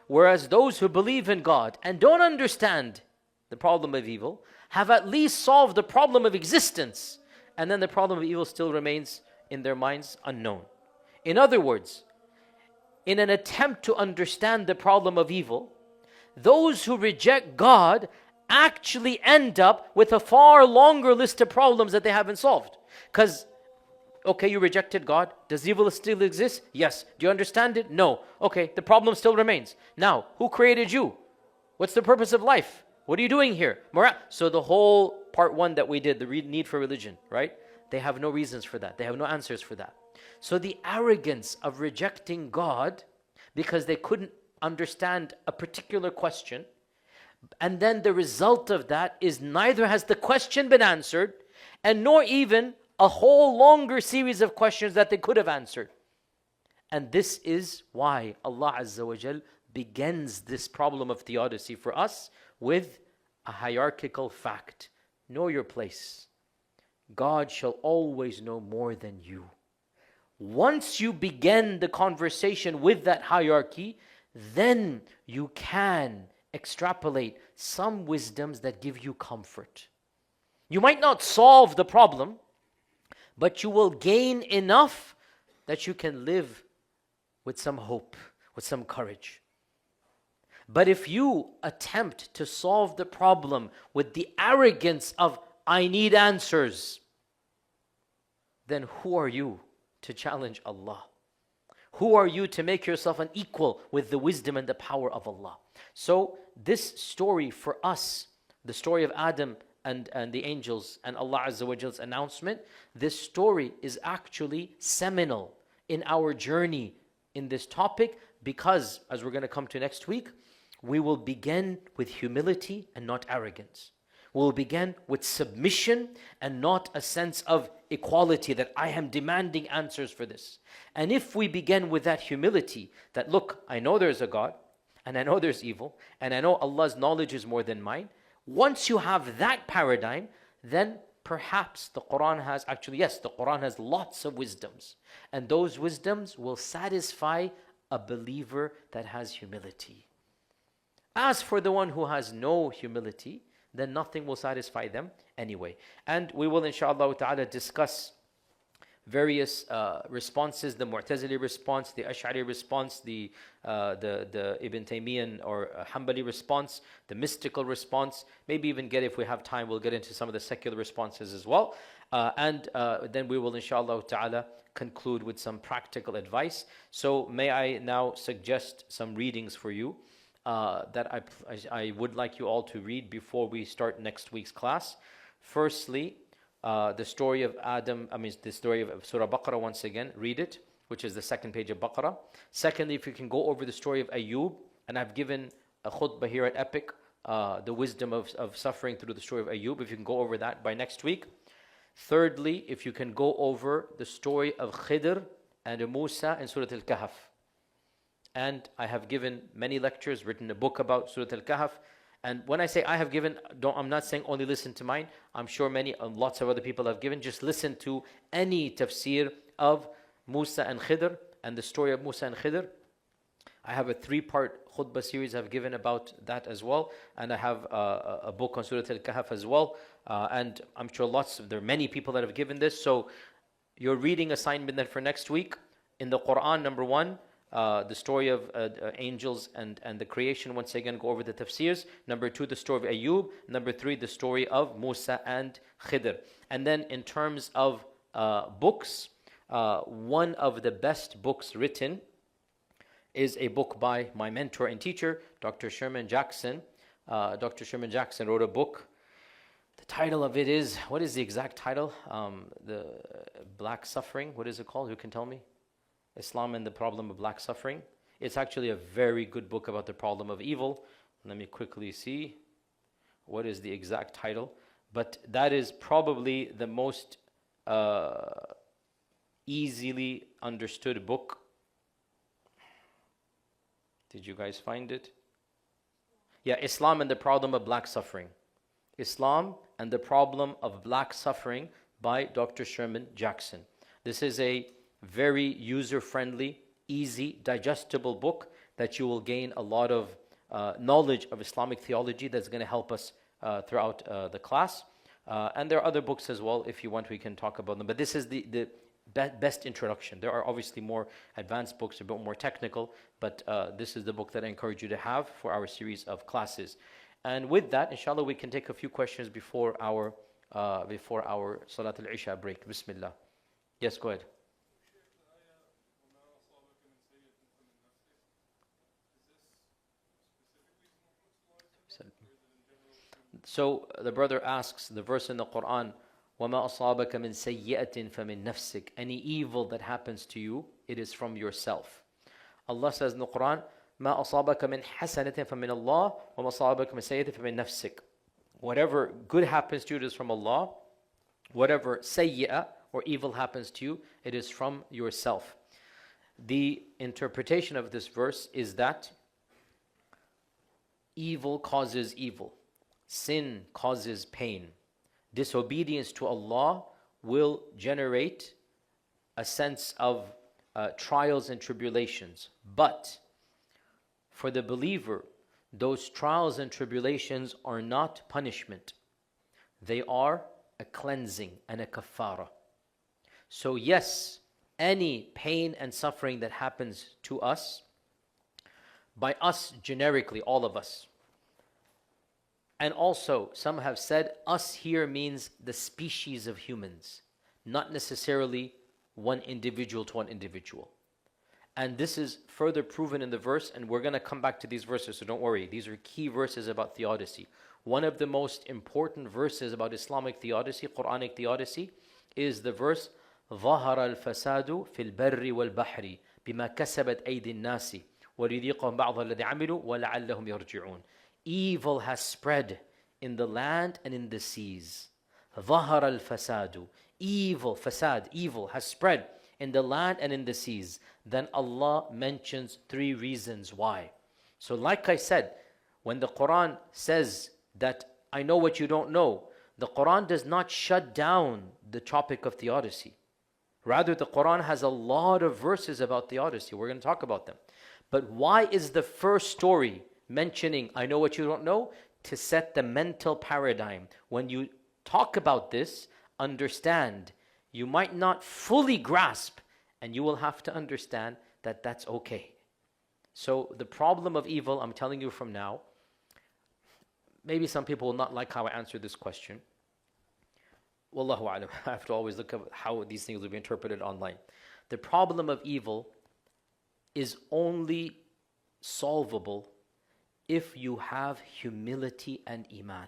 Whereas those who believe in God and don't understand the problem of evil have at least solved the problem of existence, and then the problem of evil still remains in their minds unknown. In other words, in an attempt to understand the problem of evil, those who reject God actually end up with a far longer list of problems that they haven't solved. Because, okay, you rejected God. Does evil still exist? Yes. Do you understand it? No. Okay, the problem still remains. Now, who created you? What's the purpose of life? What are you doing here? So the whole part 1 that we did, the need for religion, right? They have no reasons for that. They have no answers for that. So the arrogance of rejecting God because they couldn't understand a particular question, and then the result of that is neither has the question been answered, and nor even a whole longer series of questions that they could have answered. And this is why Allah Azza wa Jal begins this problem of theodicy for us with a hierarchical fact. Know your place. God shall always know more than you. Once you begin the conversation with that hierarchy, then you can extrapolate some wisdoms that give you comfort. You might not solve the problem, but you will gain enough that you can live with some hope, with some courage. But if you attempt to solve the problem with the arrogance of, I need answers, then who are you to challenge Allah? Who are you to make yourself an equal with the wisdom and the power of Allah? So this story for us, the story of Adam and the angels and Allah Azza wa Jall's announcement, this story is actually seminal in our journey in this topic, because, as we're going to come to next week, we will begin with humility and not arrogance. We'll begin with submission and not a sense of equality, that I am demanding answers for this. And if we begin with that humility, that look, I know there's a God, and I know there's evil, and I know Allah's knowledge is more than mine. Once you have that paradigm, then perhaps the Qur'an has, actually yes, the Qur'an has lots of wisdoms. And those wisdoms will satisfy a believer that has humility. As for the one who has no humility, then nothing will satisfy them anyway. And we will inshallah ta'ala discuss various responses, the Mu'tazili response, the Ash'ari response, the Ibn Taymiyyah or Hanbali response, the mystical response. Maybe even if we have time, we'll get into some of the secular responses as well. And then we will inshallah ta'ala conclude with some practical advice. So may I now suggest some readings for you that I would like you all to read before we start next week's class. Firstly, the story of the story of Surah Baqarah once again, read it, which is the second page of Baqarah. Secondly, if you can go over the story of Ayub, and I've given a khutbah here at Epic, the wisdom of suffering through the story of Ayub, if you can go over that by next week. Thirdly, if you can go over the story of Khidr and Musa in Surah Al-Kahf. And I have given many lectures, written a book about Surah Al-Kahf. And when I say I have given, I'm not saying only listen to mine. I'm sure lots of other people have given. Just listen to any tafsir of Musa and Khidr and the story of Musa and Khidr. I have a 3-part khutbah series I've given about that as well. And I have a book on Surah Al-Kahf as well. And I'm sure there are many people that have given this. So your reading assignment then for next week, in the Qur'an, number 1, the story of angels and the creation, once again go over the tafsirs. Number 2, the story of Ayub. Number 3, the story of Musa and Khidr. And then in terms of books, one of the best books written is a book by my mentor and teacher, Dr. Sherman Jackson. Dr. Sherman Jackson wrote a book. The title of it is, what is the exact title? The Black Suffering, what is it called? Who can tell me? Islam and the Problem of Black Suffering. It's actually a very good book about the problem of evil. Let me quickly see what is the exact title. But that is probably the most easily understood book. Did you guys find it? Yeah, Islam and the Problem of Black Suffering. Islam and the Problem of Black Suffering by Dr. Sherman Jackson. This is a very user-friendly, easy, digestible book that you will gain a lot of knowledge of Islamic theology that's going to help us throughout the class. And there are other books as well. If you want, we can talk about them. But this is the best introduction. There are obviously more advanced books, a bit more technical, but this is the book that I encourage you to have for our series of classes. And with that, inshallah, we can take a few questions before our Salat al-Isha break. Bismillah. Yes, go ahead. So the brother asks, the verse in the Qur'an, وَمَا أَصَابَكَ مِنْ سَيِّئَةٍ فَمِنْ نَفْسِكَ. Any evil that happens to you, it is from yourself. Allah says in the Qur'an, مَا أَصَابَكَ مِنْ حَسَنَةٍ فَمِنَ اللَّهِ وَمَا أَصَابَكَ مِنْ سَيِّئَةٍ فَمِنْ نَفْسِكَ. Whatever good happens to you, it is from Allah. Whatever sayyi'ah or evil happens to you, it is from yourself. The interpretation of this verse is that evil causes evil. Sin causes pain. Disobedience to Allah will generate a sense of trials and tribulations. But for the believer, those trials and tribulations are not punishment. They are a cleansing and a kafara. So yes, any pain and suffering that happens to us, by us generically, all of us, and also, some have said us here means the species of humans, not necessarily one individual to one individual. And this is further proven in the verse, and we're going to come back to these verses, so don't worry. These are key verses about theodicy. One of the most important verses about Islamic theodicy, Quranic theodicy, is the verse ظَهَرَ الْفَسَادُ فِي الْبَرِّ وَالْبَحْرِ بِمَا كَسَبَتْ أَيْدِي النَّاسِ وَلِيُذِيقَهُم بَعْضَ الَّذِي عَمِلُوا وَلَعَلَّهُمْ يَرْجِعُونَ. Evil has spread in the land and in the seas. ظَهَرَ الْفَسَادُ. Evil, fasad, evil has spread in the land and in the seas. Then Allah mentions 3 reasons why. So like I said, when the Qur'an says that I know what you don't know, the Qur'an does not shut down the topic of theodicy. Rather, the Qur'an has a lot of verses about theodicy. We're going to talk about them. But why is the first story mentioning I know what you don't know? To set the mental paradigm. When you talk about this, understand, you might not fully grasp, and you will have to understand that that's okay. So the problem of evil, I'm telling you from now, maybe some people will not like how I answer this question. Wallahu alam. I have to always look at how these things will be interpreted online. The problem of evil is only solvable if you have humility and iman.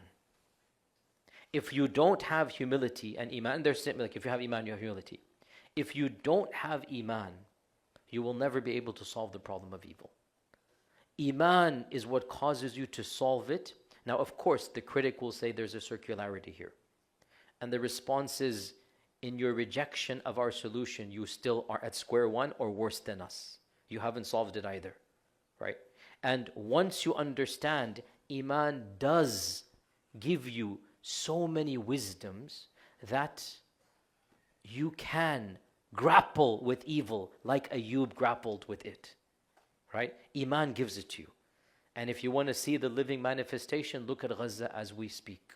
If you don't have humility and iman, they're similar. Like if you have iman, you have humility. If you don't have iman, you will never be able to solve the problem of evil. Iman is what causes you to solve it. Now, of course, the critic will say there's a circularity here. And the response is, in your rejection of our solution, you still are at square one or worse than us. You haven't solved it either, right? And once you understand, iman does give you so many wisdoms that you can grapple with evil like Ayub grappled with it, right? Iman gives it to you. And if you want to see the living manifestation, look at Gaza as we speak.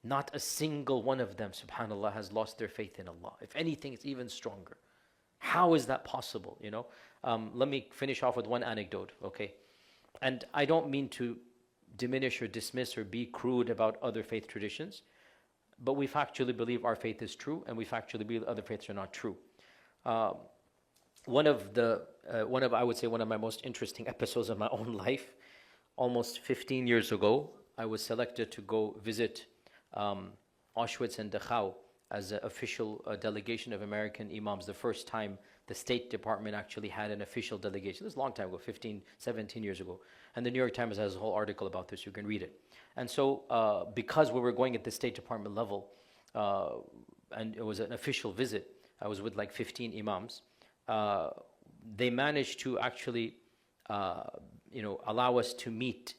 Not a single one of them, subhanAllah, has lost their faith in Allah. If anything, it's even stronger. How is that possible, you know? Let me finish off with one anecdote, okay? And I don't mean to diminish or dismiss or be crude about other faith traditions, but we factually believe our faith is true, and we factually believe other faiths are not true. One of my most interesting episodes of my own life, almost 15 years ago, I was selected to go visit Auschwitz and Dachau as an official delegation of American imams. The first time the State Department actually had an official delegation. This is a long time ago, 15, 17 years ago. And the New York Times has a whole article about this. You can read it. And so because we were going at the State Department level, and it was an official visit, I was with like 15 imams, they managed to actually allow us to meet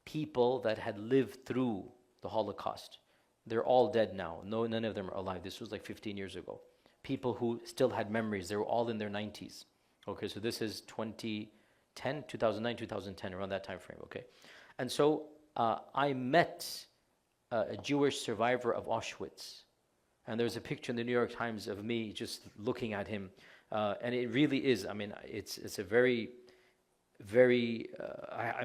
people that had lived through the Holocaust. They're all dead now. No, none of them are alive. This was like 15 years ago. People who still had memories. They were all in their 90s. Okay, so this is 2010, 2009, 2010, around that time frame. Okay, and so I met a Jewish survivor of Auschwitz, and there's a picture in the New York Times of me just looking at him, and it really is. I mean, it's a very, very.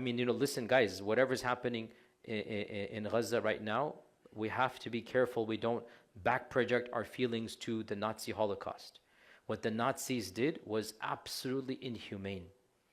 Listen, guys, whatever's happening in Gaza right now, we have to be careful we don't back project our feelings to the Nazi Holocaust. What the Nazis did was absolutely inhumane.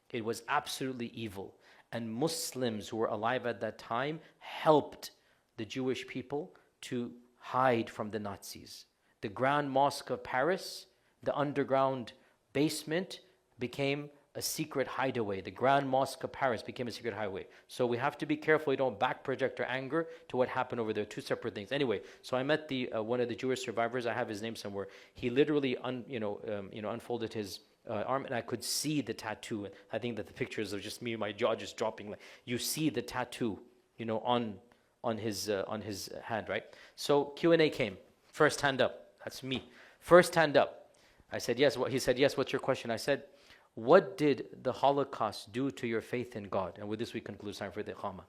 It was absolutely evil. And Muslims who were alive at that time helped the Jewish people to hide from the Nazis. The Grand Mosque of Paris, the underground basement, became a secret hideaway. The Grand Mosque of Paris became a secret hideaway. So we have to be careful we don't back project our anger to what happened over there. Two separate things. Anyway, so I met one of the Jewish survivors. I have his name somewhere. He literally unfolded his arm, and I could see the tattoo. I think that the pictures of just me, my jaw just dropping. Like, you see the tattoo, on his hand, right? So Q&A came. First hand up. That's me. First hand up. I said yes. He said yes. What's your question? I said, what did the Holocaust do to your faith in God? And with this we conclude time for the Iqamah.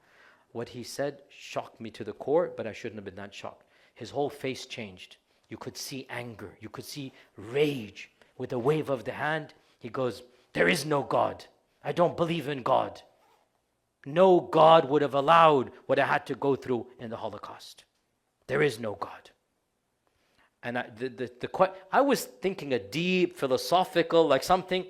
What he said shocked me to the core, but I shouldn't have been that shocked. His whole face changed. You could see anger. You could see rage. With a wave of the hand, he goes, there is no God. I don't believe in God. No God would have allowed what I had to go through in the Holocaust. There is no God. And I was thinking a deep, philosophical, like something,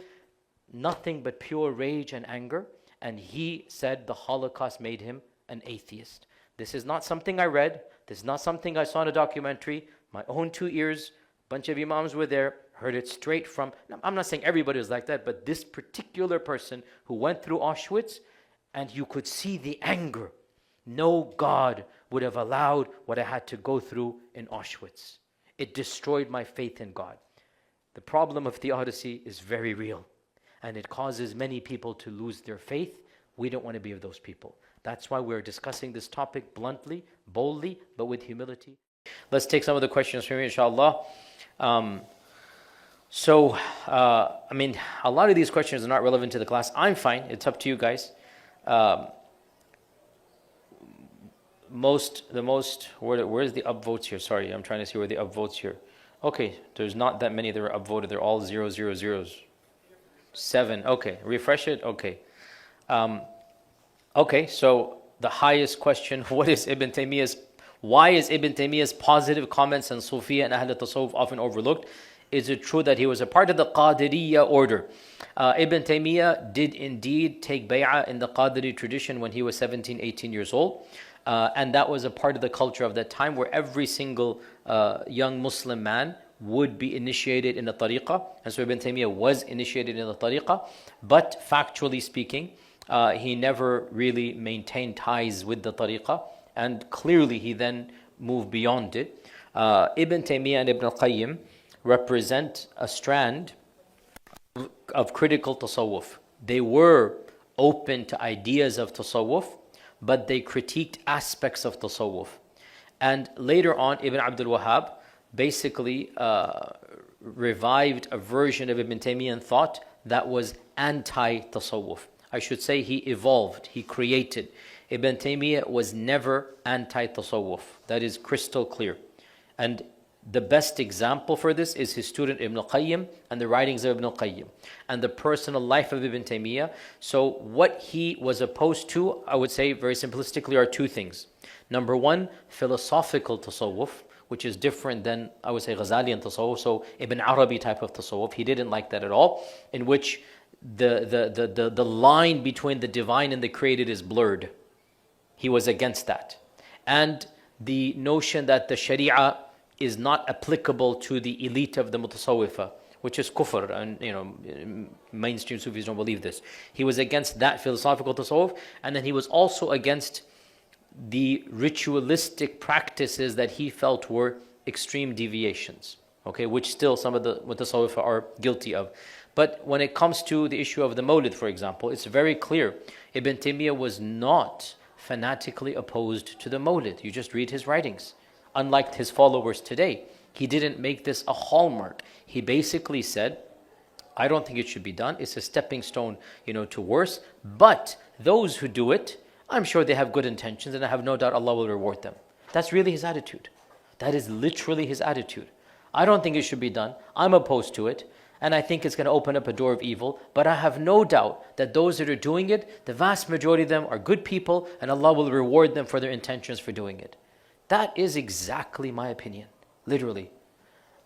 nothing but pure rage and anger. And he said the Holocaust made him an atheist. This is not something I read. This is not something I saw in a documentary. My own 2 ears, a bunch of imams were there, heard it straight from, I'm not saying everybody was like that, but this particular person who went through Auschwitz, and you could see the anger. No God would have allowed what I had to go through in Auschwitz. It destroyed my faith in God. The problem of theodicy is very real, and it causes many people to lose their faith. We don't want to be of those people. That's why we're discussing this topic bluntly, boldly, but with humility. Let's take some of the questions from you, inshallah. A lot of these questions are not relevant to the class. I'm fine. It's up to you guys. Where's the upvotes here? Sorry, I'm trying to see where the upvotes here. Okay, there's not that many that are upvoted. They're all 000s. 7. Okay, refresh it. Okay. Okay, so the highest question, what is Ibn Taymiyyah's Why is Ibn Taymiyyah's positive comments on Sufiya and Ahl Tasawwuf often overlooked? Is it true that he was a part of the Qadiriyya order? Ibn Taymiyyah did indeed take bay'ah in the Qadiri tradition when he was 17, 18 years old. And that was a part of the culture of that time where every single young Muslim man would be initiated in the tariqah. And so Ibn Taymiyyah was initiated in the tariqah. But factually speaking, he never really maintained ties with the tariqah. And clearly he then moved beyond it. Ibn Taymiyyah and Ibn al-Qayyim represent a strand of critical tasawwuf. They were open to ideas of tasawwuf, but they critiqued aspects of tasawwuf. And later on, Ibn Abdul Wahhab basically revived a version of Ibn Taymiyyah thought that was anti-tasawwuf. I should say he evolved, he created. Ibn Taymiyyah was never anti-tasawwuf. That is crystal clear. And the best example for this is his student Ibn al-Qayyim and the writings of Ibn al-Qayyim and the personal life of Ibn Taymiyyah. So what he was opposed to, I would say very simplistically, are two things. Number one, philosophical tasawwuf, which is different than, I would say, Ghazalian tasawwuf, so Ibn Arabi type of tasawwuf. He didn't like that at all, in which the line between the divine and the created is blurred. He was against that. And the notion that the Sharia is not applicable to the elite of the mutasawwifa, which is kufr, and mainstream Sufis don't believe this. He was against that philosophical tasawwuf, and then he was also against the ritualistic practices that he felt were extreme deviations, okay, which still some of the mutasawwifa are guilty of. But when it comes to the issue of the Mawlid, for example, it's very clear. Ibn Taymiyyah was not fanatically opposed to the Mawlid. You just read his writings. Unlike his followers today, he didn't make this a hallmark. He basically said, I don't think it should be done. It's a stepping stone, to worse. But those who do it, I'm sure they have good intentions, and I have no doubt Allah will reward them. That's really his attitude. That is literally his attitude. I don't think it should be done. I'm opposed to it. And I think it's going to open up a door of evil. But I have no doubt that those that are doing it, the vast majority of them are good people, and Allah will reward them for their intentions for doing it. That is exactly my opinion, literally.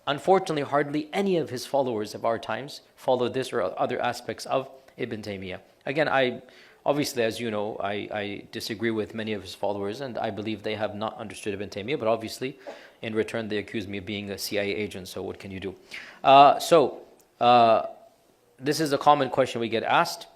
Unfortunately, hardly any of his followers of our times follow this or other aspects of Ibn Taymiyyah. Again, obviously, as you know, I disagree with many of his followers, and I believe they have not understood Ibn Taymiyyah, but obviously, in return, they accuse me of being a CIA agent, so what can you do? This is a common question we get asked.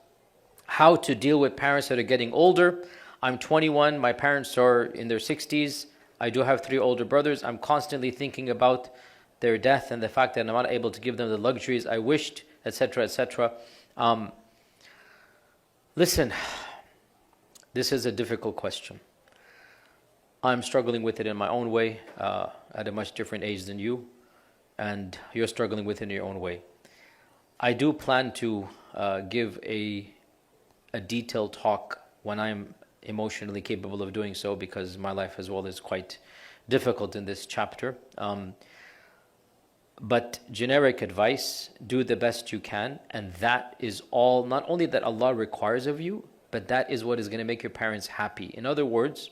How to deal with parents that are getting older? I'm 21, my parents are in their 60s. I do have 3 older brothers. I'm constantly thinking about their death and the fact that I'm not able to give them the luxuries I wished, etc., etc. Listen, this is a difficult question. I'm struggling with it in my own way, at a much different age than you, and you're struggling with it in your own way. I do plan to give a detailed talk when I'm emotionally capable of doing so, because my life as well is quite difficult in this chapter. But generic advice, do the best you can, and that is all, not only that Allah requires of you, but that is what is going to make your parents happy. In other words,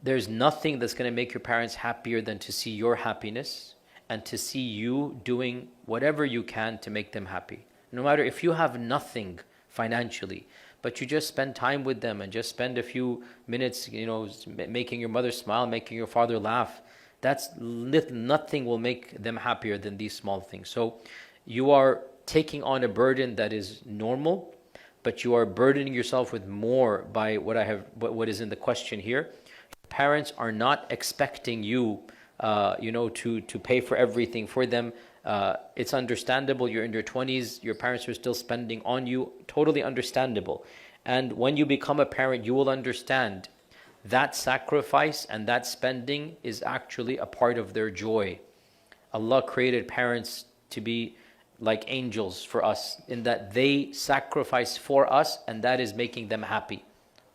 there's nothing that's going to make your parents happier than to see your happiness and to see you doing whatever you can to make them happy. No matter if you have nothing financially, but you just spend time with them and just spend a few minutes, making your mother smile, making your father laugh. Nothing will make them happier than these small things. So you are taking on a burden that is normal, but you are burdening yourself with more by what is in the question here. Parents are not expecting you, to pay for everything for them. It's understandable. You're in your 20s. Your parents are still spending on you. Totally understandable. And when you become a parent, you will understand that sacrifice and that spending is actually a part of their joy. Allah created parents to be like angels for us, in that they sacrifice for us, and that is making them happy.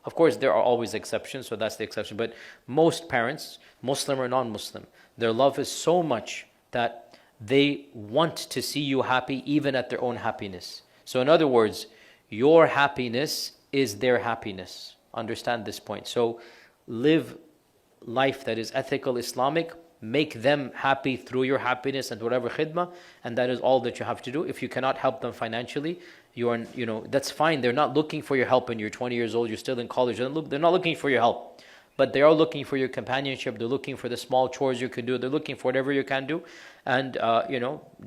Of course, there are always exceptions, so that's the exception. But most parents, Muslim or non-Muslim, their love is so much that they want to see you happy even at their own happiness. So in other words, your happiness is their happiness. Understand this point. So live life that is ethical, Islamic. Make them happy through your happiness and whatever khidmah, and that is all that you have to do. If you cannot help them financially, that's fine. They're not looking for your help when you're 20 years old, you're still in college. They're not looking for your help. But they are looking for your companionship. They're looking for the small chores you can do. They're looking for whatever you can do. And,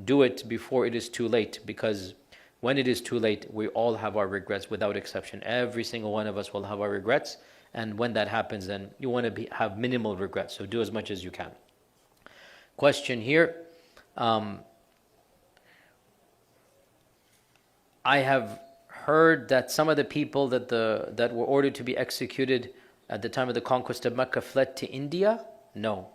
do it before it is too late. Because when it is too late, we all have our regrets without exception. Every single one of us will have our regrets. And when that happens, then you want to have minimal regrets. So do as much as you can. Question here. I have heard that some of the people that were ordered to be executed at the time of the conquest of Mecca fled to India. No,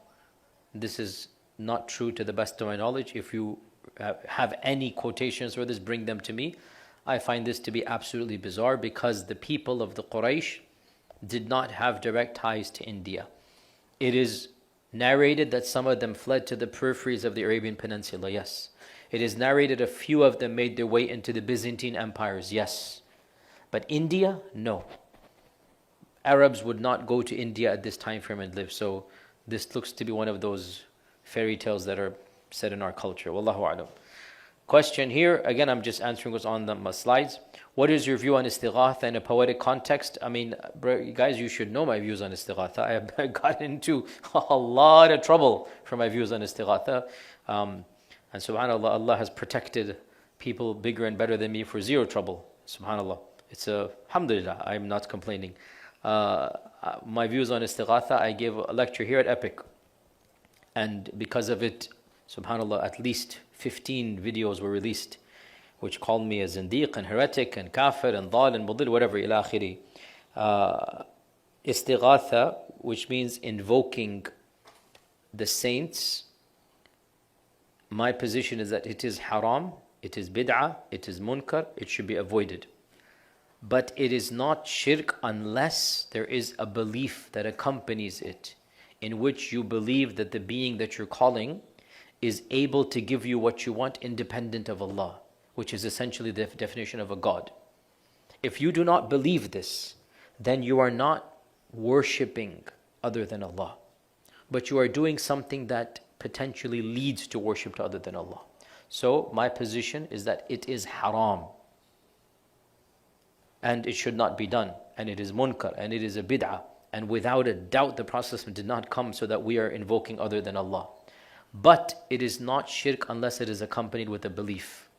this is not true to the best of my knowledge. If you have any quotations for this, bring them to me. I find this to be absolutely bizarre because the people of the Quraysh did not have direct ties to India. It is narrated that some of them fled to the peripheries of the Arabian Peninsula, yes. It is narrated a few of them made their way into the Byzantine empires, yes. But India, no. Arabs would not go to India at this time frame and live. So this looks to be one of those fairy tales that are said in our culture. Wallahu a'lam. Question here, again I'm just answering what's on the slides. What is your view on istighatha in a poetic context? I mean, guys, you should know my views on istighatha. I have gotten into a lot of trouble for my views on istighatha. And subhanAllah, Allah has protected people bigger and better than me for zero trouble. SubhanAllah. It's alhamdulillah, I'm not complaining. My views on istighatha, I gave a lecture here at Epic. And because of it, subhanAllah, at least 15 videos were released, which called me a zindiq and heretic and kafir and dhal and mudil, whatever, ila akhiri. Istighatha, which means invoking the saints, my position is that it is haram, it is bid'ah, it is munkar, it should be avoided. But it is not shirk unless there is a belief that accompanies it, in which you believe that the being that you're calling is able to give you what you want independent of Allah, which is essentially the definition of a God. If you do not believe this, then you are not worshipping other than Allah, but you are doing something that potentially leads to worship to other than Allah. So my position is that it is haram and it should not be done, and it is munkar and it is a bid'ah, and without a doubt the Prophet did not come so that we are invoking other than Allah. But it is not shirk unless it is accompanied with a belief.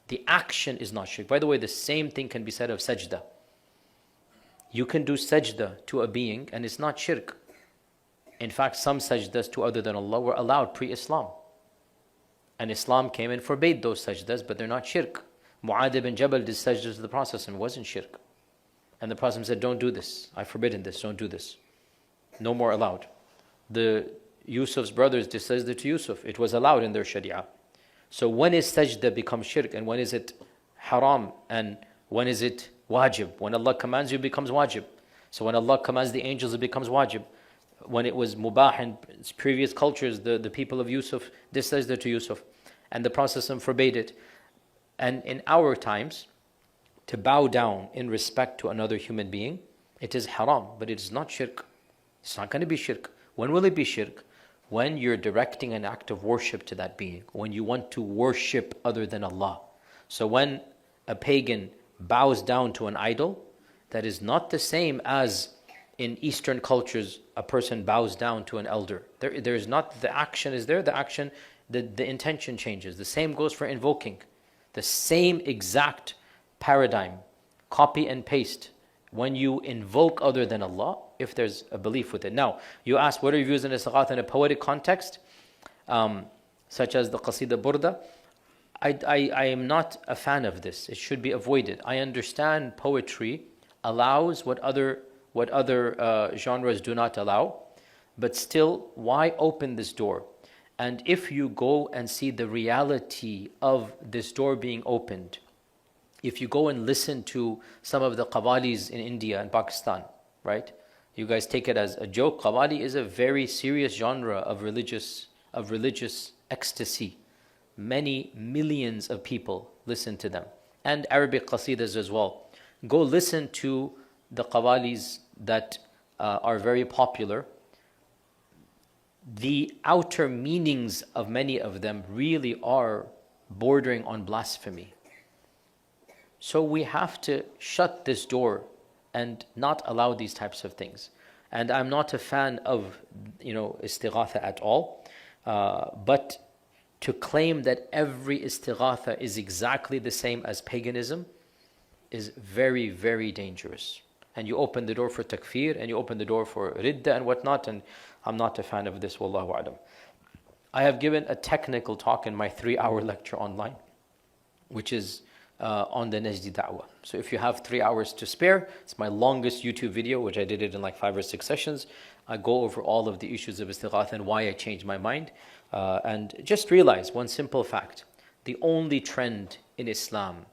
The action is not shirk. By the way, the same thing can be said of sajda. You can do sajda to a being and it's not shirk. In fact, some sajdas to other than Allah were allowed pre-Islam. And Islam came and forbade those sajdas, but they're not shirk. Mu'adh ibn Jabal did sajdas to the Prophet and it wasn't shirk. And the Prophet said, don't do this. I've forbidden this, don't do this. No more allowed. The Yusuf's brothers did sajda to Yusuf. It was allowed in their sharia. So when is sajda become shirk and when is it haram and when is it wajib? When Allah commands you, it becomes wajib. So when Allah commands the angels, it becomes wajib. When it was mubah in previous cultures, the people of Yusuf did sajda to Yusuf. And the Prophet forbade it. And in our times, to bow down in respect to another human being, it is haram, but it is not shirk. It's not going to be shirk. When will it be shirk? When you're directing an act of worship to that being, when you want to worship other than Allah. So when a pagan bows down to an idol, that is not the same as in Eastern cultures, a person bows down to an elder. There is not, the action is there, the action, the intention changes. The same goes for invoking. The same exact paradigm, copy and paste. When you invoke other than Allah, if there's a belief with it. Now, you ask, what are your views on istighatha in a poetic context? Such as the Qasida Burda. I am not a fan of this. It should be avoided. I understand poetry allows what other genres do not allow, but still, why open this door? And if you go and see the reality of this door being opened, if you go and listen to some of the qawwalis in India and Pakistan, right? You guys take it as a joke. Qawwali is a very serious genre of religious ecstasy. Many millions of people listen to them. And Arabic qasidas as well. Go listen to the qawwalis that are very popular. the outer meanings of many of them really are bordering on blasphemy. So we have to shut this door and not allow these types of things. And I'm not a fan of, istighatha at all. But to claim that every istighatha is exactly the same as paganism is very, very dangerous. And you open the door for takfir, and you open the door for ridda and whatnot, and I'm not a fan of this, wallahu a'lam. I have given a technical talk in my 3-hour lecture online, which is on the Najdi Da'wah. So if you have 3 hours to spare, it's my longest YouTube video, which I did it in like 5 or 6 sessions. I go over all of the issues of istighatha and why I changed my mind. And just realize one simple fact. The only trend in Islam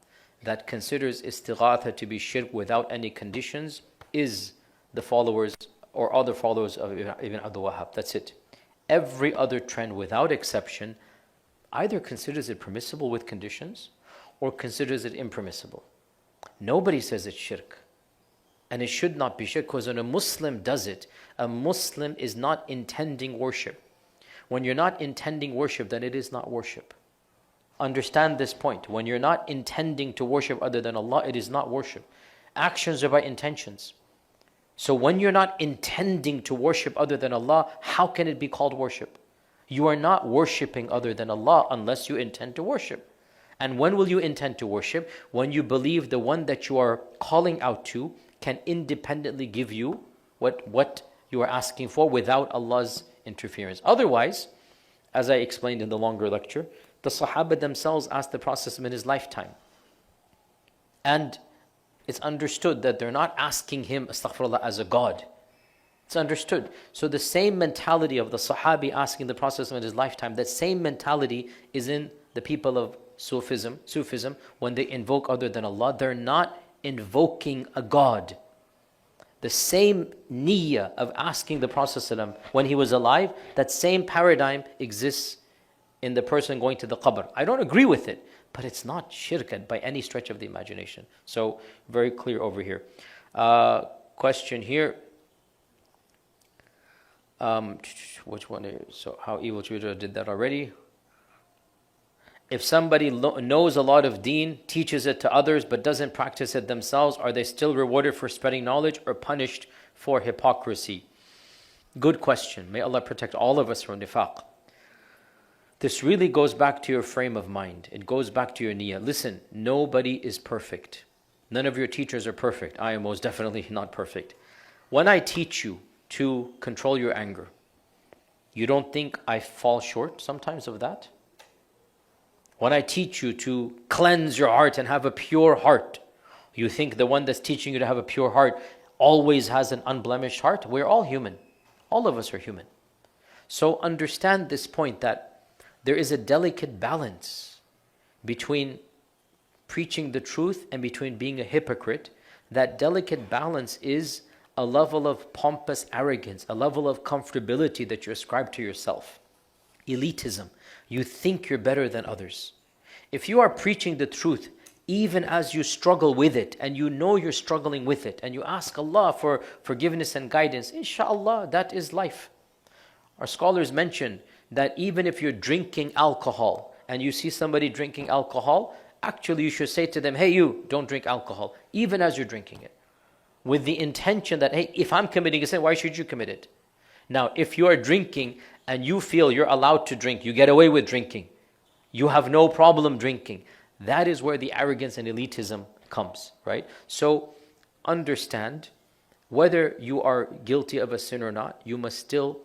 that considers istighatha to be shirk without any conditions is the followers or other followers of Ibn Abdul Wahhab. That's it. Every other trend without exception either considers it permissible with conditions or considers it impermissible. Nobody says it's shirk. And it should not be shirk, because when a Muslim does it, a Muslim is not intending worship. When you're not intending worship, then it is not worship. Understand this point. When you're not intending to worship other than Allah, it is not worship. Actions are by intentions. So when you're not intending to worship other than Allah, how can it be called worship? You are not worshipping other than Allah unless you intend to worship. And when will you intend to worship? When you believe the one that you are calling out to can independently give you what you are asking for without Allah's interference. Otherwise, as I explained in the longer lecture, the Sahaba themselves asked the Prophet in his lifetime. And it's understood that they're not asking him, astaghfirullah, as a God. It's understood. So the same mentality of the Sahabi asking the Prophet in his lifetime, that same mentality is in the people of Sufism, when they invoke other than Allah, they're not invoking a God. The same niyyah of asking the Prophet ﷺ when he was alive, that same paradigm exists in the person going to the qabr. I don't agree with it, but it's not shirk by any stretch of the imagination. So, very clear over here. Question here. Which one is, so how evil children did that already. If somebody knows a lot of deen, teaches it to others, but doesn't practice it themselves, are they still rewarded for spreading knowledge or punished for hypocrisy? Good question. May Allah protect all of us from nifaq. This really goes back to your frame of mind. It goes back to your niyyah. Listen, nobody is perfect. None of your teachers are perfect. I am most definitely not perfect. When I teach you to control your anger, you don't think I fall short sometimes of that? When I teach you to cleanse your heart and have a pure heart, you think the one that's teaching you to have a pure heart always has an unblemished heart? We're all human. All of us are human. So understand this point, that there is a delicate balance between preaching the truth and between being a hypocrite. That delicate balance is a level of pompous arrogance, a level of comfortability that you ascribe to yourself. Elitism. You think you're better than others. If you are preaching the truth, even as you struggle with it, and you know you're struggling with it, and you ask Allah for forgiveness and guidance, inshallah, that is life. Our scholars mention that even if you're drinking alcohol, and you see somebody drinking alcohol, actually you should say to them, hey you, don't drink alcohol, even as you're drinking it. With the intention that, hey, if I'm committing a sin, why should you commit it? Now, if you are drinking and you feel you're allowed to drink, you get away with drinking, you have no problem drinking, that is where the arrogance and elitism comes, right? So understand, whether you are guilty of a sin or not, you must still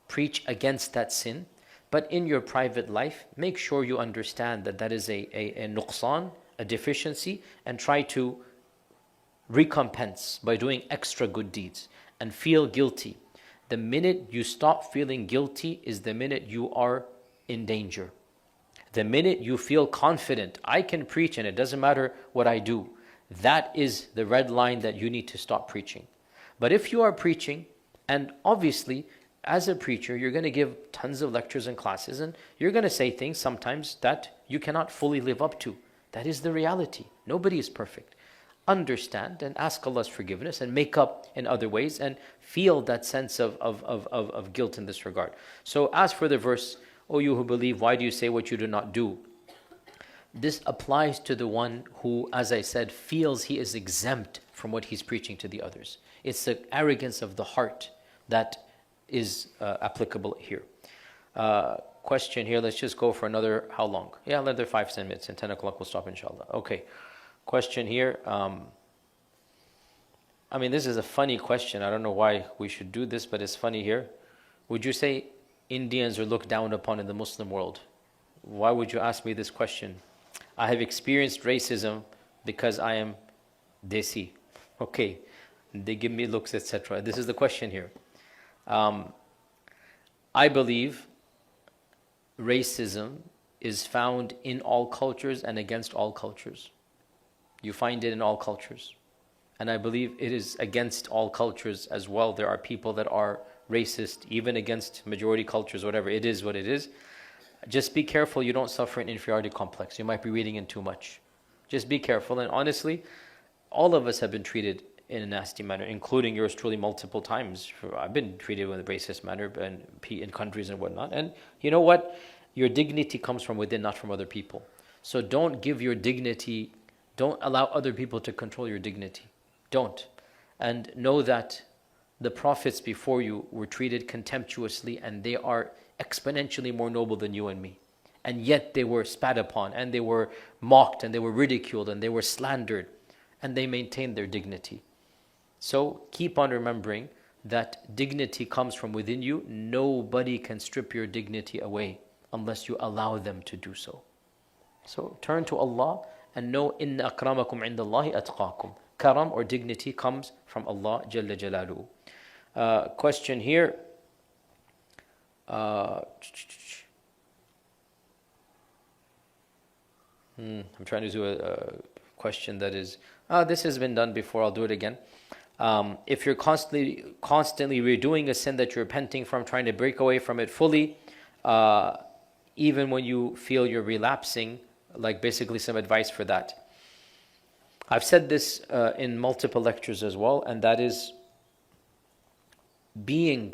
preach against that sin. But in your private life, make sure you understand that that is a nuqsan, a deficiency, and try to recompense by doing extra good deeds and feel guilty. The minute you stop feeling guilty is the minute you are in danger. The minute you feel confident, I can preach and it doesn't matter what I do, that is the red line that you need to stop preaching. But if you are preaching, and obviously as a preacher you're going to give tons of lectures and classes, and you're going to say things sometimes that you cannot fully live up to. That is the reality. Nobody is perfect. understand and ask Allah's forgiveness and make up in other ways and feel that sense of guilt in this regard. So as for the verse, O you who believe, why do you say what you do not do? This applies to the one who, as I said, feels he is exempt from what he's preaching to the others. It's the arrogance of the heart that is applicable here. Question here, let's just go for another, how long? Yeah, another 5-10 minutes, and 10 o'clock we'll stop inshallah. Okay, question here. I mean, this is a funny question. I don't know why we should do this, but it's funny here. Would you say Indians are looked down upon in the Muslim world? Why would you ask me this question? I have experienced racism because I am Desi. Okay, they give me looks, etc. This is the question here. I believe racism is found in all cultures and against all cultures. You find it in all cultures. And I believe it is against all cultures as well. There are people that are racist, even against majority cultures, whatever. It is what it is. Just be careful you don't suffer an inferiority complex. You might be reading in too much. Just be careful. And honestly, all of us have been treated in a nasty manner, including yours truly multiple times. I've been treated in a racist manner in countries and whatnot. And you know what? Your dignity comes from within, not from other people. So don't give your dignity, don't allow other people to control your dignity. Don't. And know that the prophets before you were treated contemptuously, and they are exponentially more noble than you and me. And yet they were spat upon, and they were mocked, and they were ridiculed, and they were slandered, and they maintained their dignity. So keep on remembering that dignity comes from within you. Nobody can strip your dignity away unless you allow them to do so. So turn to Allah and know, inna akramakum indallahi atqakum. Karam or dignity comes from Allah Jalla Jalaluhu. Question here. I'm trying to do a question that is, this has been done before, I'll do it again. If you're constantly redoing a sin that you're repenting from, trying to break away from it fully, even when you feel you're relapsing, like basically some advice for that. I've said this in multiple lectures as well, and that is, being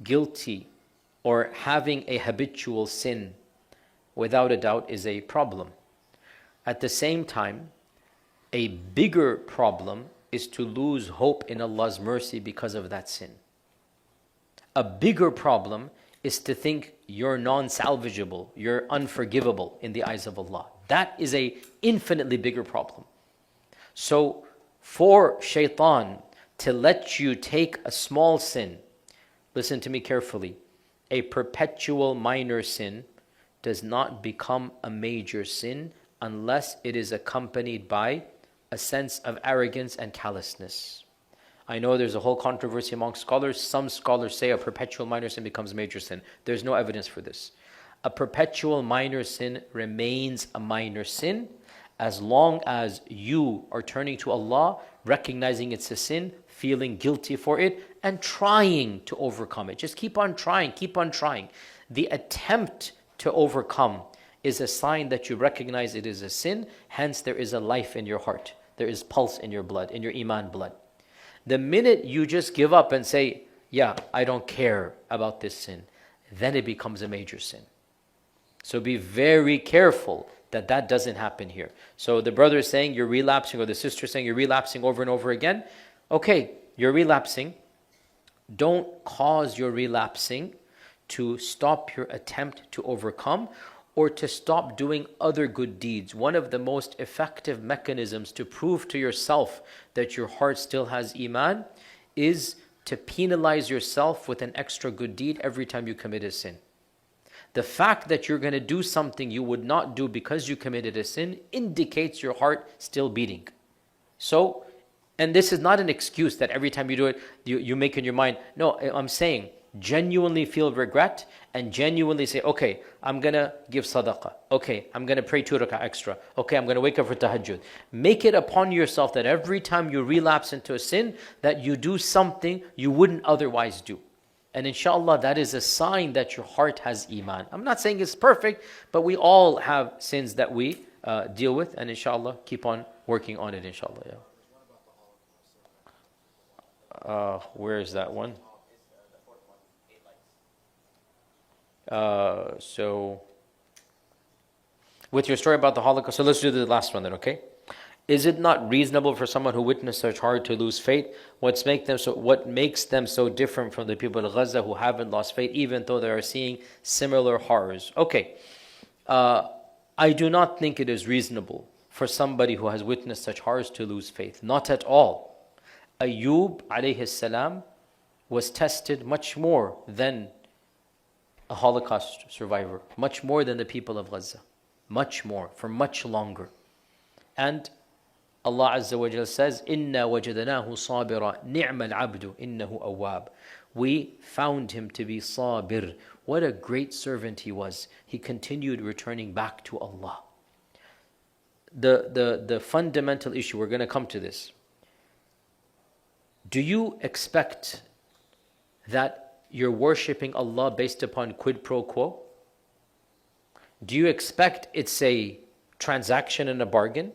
guilty or having a habitual sin, without a doubt, is a problem. At the same time, a bigger problem is to lose hope in Allah's mercy because of that sin. A bigger problem is to think you're non-salvageable, you're unforgivable in the eyes of Allah. That is a infinitely bigger problem. So for shaitan to let you take a small sin, listen to me carefully, a perpetual minor sin does not become a major sin unless it is accompanied by a sense of arrogance and callousness. I know there's a whole controversy among scholars. Some scholars say a perpetual minor sin becomes major sin. There's no evidence for this. A perpetual minor sin remains a minor sin as long as you are turning to Allah, recognizing it's a sin, feeling guilty for it, and trying to overcome it. Just keep on trying, keep on trying. The attempt to overcome is a sign that you recognize it is a sin, hence there is a life in your heart. There is pulse in your blood, in your iman blood. The minute you just give up and say, yeah, I don't care about this sin, then it becomes a major sin. So be very careful that that doesn't happen here. So the brother is saying you're relapsing, or the sister is saying you're relapsing over and over again. Okay, you're relapsing. Don't cause your relapsing to stop your attempt to overcome or to stop doing other good deeds. One of the most effective mechanisms to prove to yourself that your heart still has iman is to penalize yourself with an extra good deed every time you commit a sin. The fact that you're going to do something you would not do because you committed a sin indicates your heart still beating. So, and this is not an excuse that every time you do it, you make in your mind. No, I'm saying genuinely feel regret and genuinely say, okay, I'm going to give sadaqah. Okay, I'm going to pray 2 rak'ah extra. Okay, I'm going to wake up for tahajjud. Make it upon yourself that every time you relapse into a sin, that you do something you wouldn't otherwise do. And inshallah, that is a sign that your heart has iman. I'm not saying it's perfect, but we all have sins that we deal with. And inshallah, keep on working on it, inshallah. Yeah. Where is that one? So, with your story about the Holocaust, so let's do the last one then, okay? Is it not reasonable for someone who witnessed such horror to lose faith? What makes them so different from the people of Gaza who haven't lost faith, even though they are seeing similar horrors? Okay, I do not think it is reasonable for somebody who has witnessed such horrors to lose faith. Not at all. Ayub alayhi salam was tested much more than a Holocaust survivor, much more than the people of Gaza, much more, for much longer. And Allah Azza wa Jal says, "Inna wajadnahu sabira ni'mal abdu innahu awwab." We found him to be sabir. What a great servant he was. He continued returning back to Allah. The fundamental issue, we're going to come to this. Do you expect that you're worshipping Allah based upon quid pro quo? Do you expect it's a transaction and a bargain?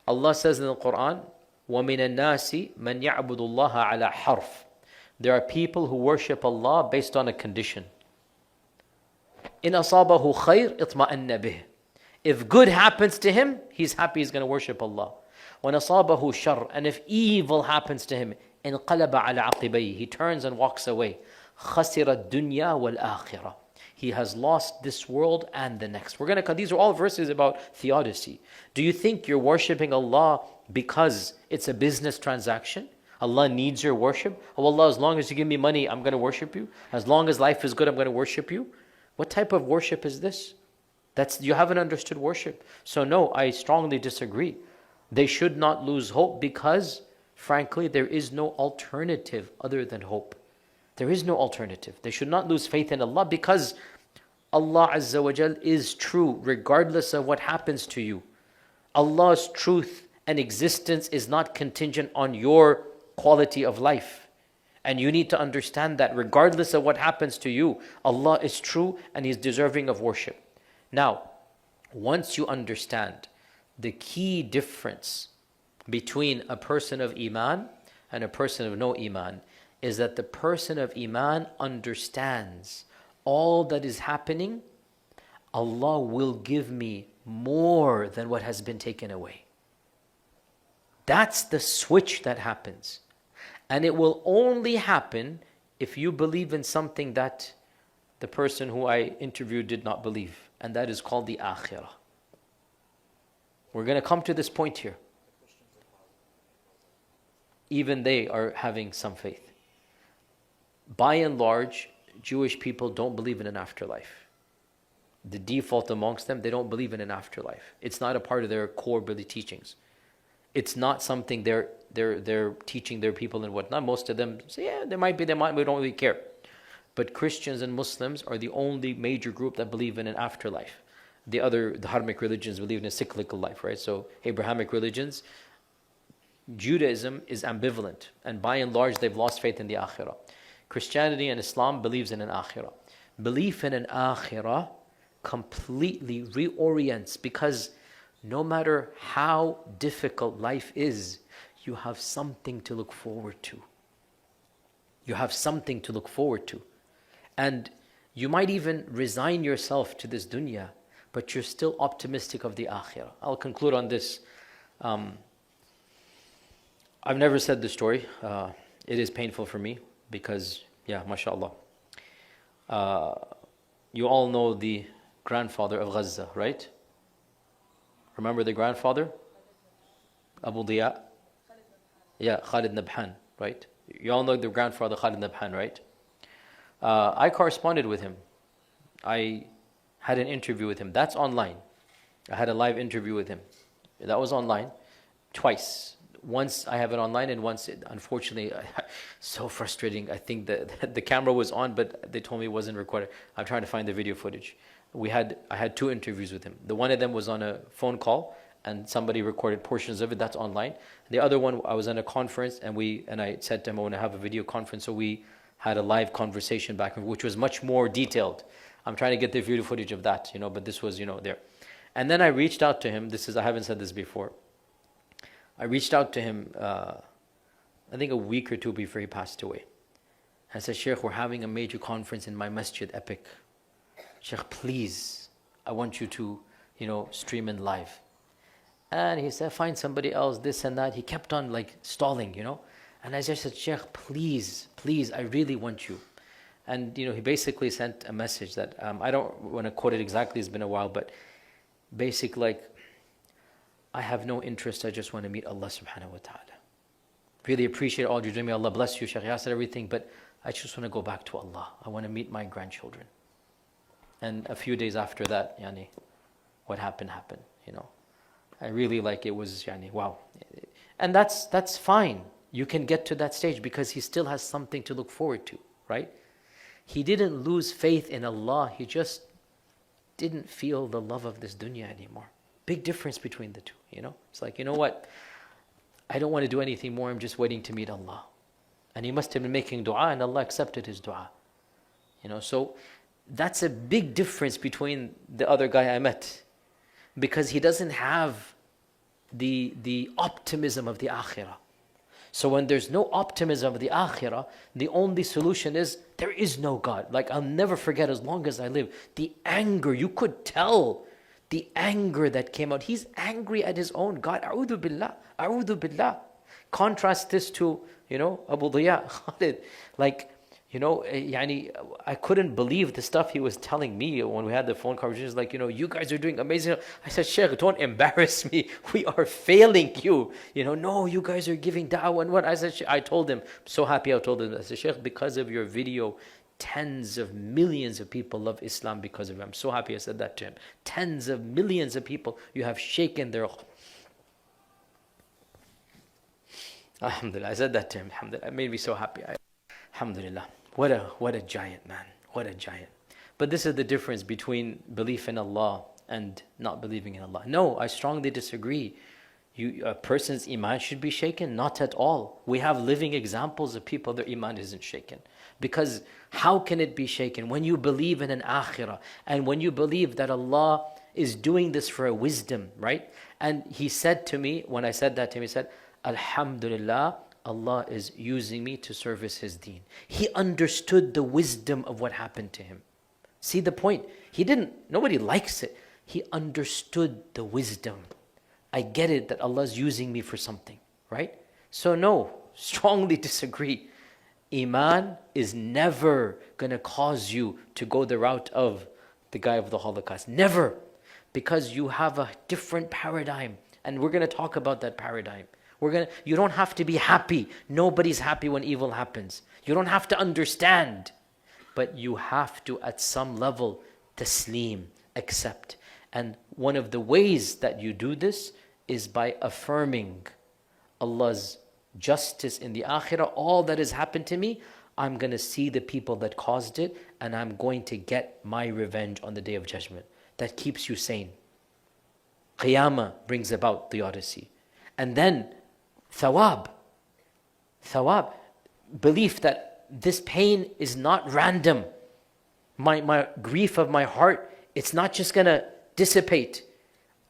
Allah says in the Qur'an, وَمِنَ النَّاسِ مَنْ يَعْبُدُ اللَّهَ عَلَى حَرْفٍ. There are people who worship Allah based on a condition. إِنْ أَصَابَهُ خَيْرٍ اطْمَأَنَّ بِهِ. If good happens to him, he's happy, he's going to worship Allah. وَإِنْ أَصَابَهُ شَرٍ. And if evil happens to him, انقلب على عقبيه. He turns and walks away. خسر الدنيا والآخرة. He has lost this world and the next. These are all verses about theodicy. Do you think you're worshipping Allah because it's a business transaction? Allah needs your worship. Oh Allah, as long as you give me money, I'm going to worship you. As long as life is good, I'm going to worship you. What type of worship is this? You haven't understood worship. So no, I strongly disagree. They should not lose hope because, frankly, there is no alternative other than hope. There is no alternative. They should not lose faith in Allah because Allah Azza wa Jal is true regardless of what happens to you. Allah's truth and existence is not contingent on your quality of life. And you need to understand that regardless of what happens to you, Allah is true and He's deserving of worship. Now, once you understand the key difference between a person of Iman and a person of no Iman, is that the person of Iman understands all that is happening, Allah will give me more than what has been taken away. That's the switch that happens. And it will only happen if you believe in something that the person who I interviewed did not believe. And that is called the akhirah. We're going to come to this point here. Even they are having some faith. By and large, Jewish people don't believe in an afterlife. The default amongst them, they don't believe in an afterlife. It's not a part of their core belief teachings. It's not something they're teaching their people and whatnot. Most of them say, yeah, they might, we don't really care. But Christians and Muslims are the only major group that believe in an afterlife. The Dharmic religions believe in a cyclical life, right? So Abrahamic religions, Judaism is ambivalent. And by and large, they've lost faith in the akhirah. Christianity and Islam believes in an akhirah. Belief in an akhirah completely reorients, because no matter how difficult life is, you have something to look forward to. You have something to look forward to. And you might even resign yourself to this dunya, but you're still optimistic of the akhirah. I'll conclude on this. I've never said this story. It is painful for me. Because, yeah, mashallah. You all know the grandfather of Gaza, right? Remember the grandfather? Abu Diya? Yeah, Khalid Nabhan, right? You all know the grandfather Khalid Nabhan, right? I corresponded with him. I had an interview with him. That's online. I had a live interview with him. That was online twice. Once I have it online, and once, unfortunately, so frustrating. I think that the camera was on, but they told me it wasn't recorded. I'm trying to find the video footage. I had two interviews with him. The one of them was on a phone call, and somebody recorded portions of it. That's online. The other one, I was on a conference, and I said to him, I want to have a video conference, so we had a live conversation back, which was much more detailed. I'm trying to get the video footage of that, but this was, there. And then I reached out to him. I haven't said this before. I reached out to him I think a week or two before he passed away. I said, Sheikh, we're having a major conference in my masjid, Epic. Sheikh, please, I want you to, stream in live. And he said, find somebody else, this and that. He kept on like stalling, And I just said, Sheikh, please, I really want you. And, he basically sent a message that, I don't want to quote it exactly, it's been a while, but basically like, I have no interest, I just want to meet Allah subhanahu wa ta'ala. Really appreciate all you're doing. May Allah bless you, Shaykh Yasir, everything, but I just want to go back to Allah. I want to meet my grandchildren. And a few days after that, what happened. I really it was, wow. And that's fine. You can get to that stage because he still has something to look forward to, right? He didn't lose faith in Allah. He just didn't feel the love of this dunya anymore. Big difference between the two, It's like, you know what? I don't want to do anything more. I'm just waiting to meet Allah. And he must have been making dua and Allah accepted his dua. So that's a big difference between the other guy I met. Because he doesn't have the optimism of the akhirah. So when there's no optimism of the akhirah, the only solution is there is no God. I'll never forget as long as I live. The anger, you could tell the anger that came out. He's angry at his own God. A'udhu billah. A'udhu billah. Contrast this to, Abu Diya Khalid. I couldn't believe the stuff he was telling me when we had the phone conversations. You guys are doing amazing. I said, Sheikh, don't embarrass me. We are failing you. No, you guys are giving da'wah and what? I told him, so happy I told him, I said, Sheikh, because of your video, tens of millions of people love Islam because of him. I'm so happy I said that to him. Tens of millions of people, you have shaken their... Alhamdulillah, I said that to him. Alhamdulillah, it made me so happy. Alhamdulillah. What a giant, man. What a giant. But this is the difference between belief in Allah and not believing in Allah. No, I strongly disagree. A person's iman should be shaken? Not at all. We have living examples of people their iman isn't shaken. Because how can it be shaken? When you believe in an akhirah and when you believe that Allah is doing this for a wisdom, right? And he said to me, when I said that to him, he said, Alhamdulillah, Allah is using me to service His deen. He understood the wisdom of what happened to him. See the point? Nobody likes it. He understood the wisdom. I get it that Allah is using me for something, right? So no, strongly disagree. Iman is never going to cause you to go the route of the guy of the Holocaust. Never. Because you have a different paradigm. And we're going to talk about that paradigm. You don't have to be happy. Nobody's happy when evil happens. You don't have to understand. But you have to, at some level, taslim, accept. And one of the ways that you do this is by affirming Allah's justice in the akhirah. All that has happened to me, I'm going to see the people that caused it, and I'm going to get my revenge on the Day of Judgment. That keeps you sane. Qiyamah brings about theodicy. And then thawab. Thawab. Belief that this pain is not random. My grief of my heart, it's not just going to dissipate.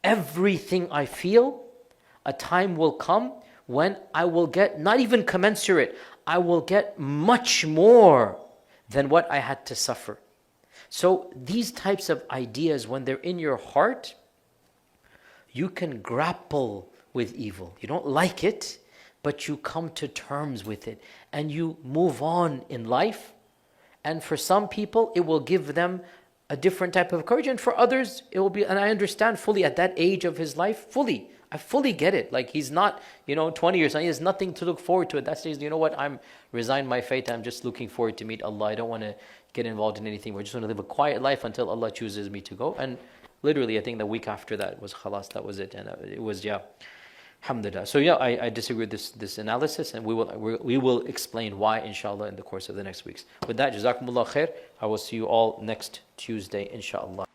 Everything I feel, a time will come when I will get, not even commensurate, I will get much more than what I had to suffer. So these types of ideas, when they're in your heart, you can grapple with evil. You don't like it, but you come to terms with it and you move on in life. And for some people, it will give them a different type of courage, and for others, it will be, and I understand fully at that age of his life, I fully get it. He's not, 20 years old, he has nothing to look forward to at that stage. You know what, I'm resigned my fate, I'm just looking forward to meet Allah. I don't want to get involved in anything. We just want to live a quiet life until Allah chooses me to go. And literally, I think the week after that was khalas, that was it. And it was, alhamdulillah. So I disagree with this analysis, and we will explain why, inshallah, in the course of the next weeks. With that, jazakumullah khair. I will see you all next Tuesday, inshallah.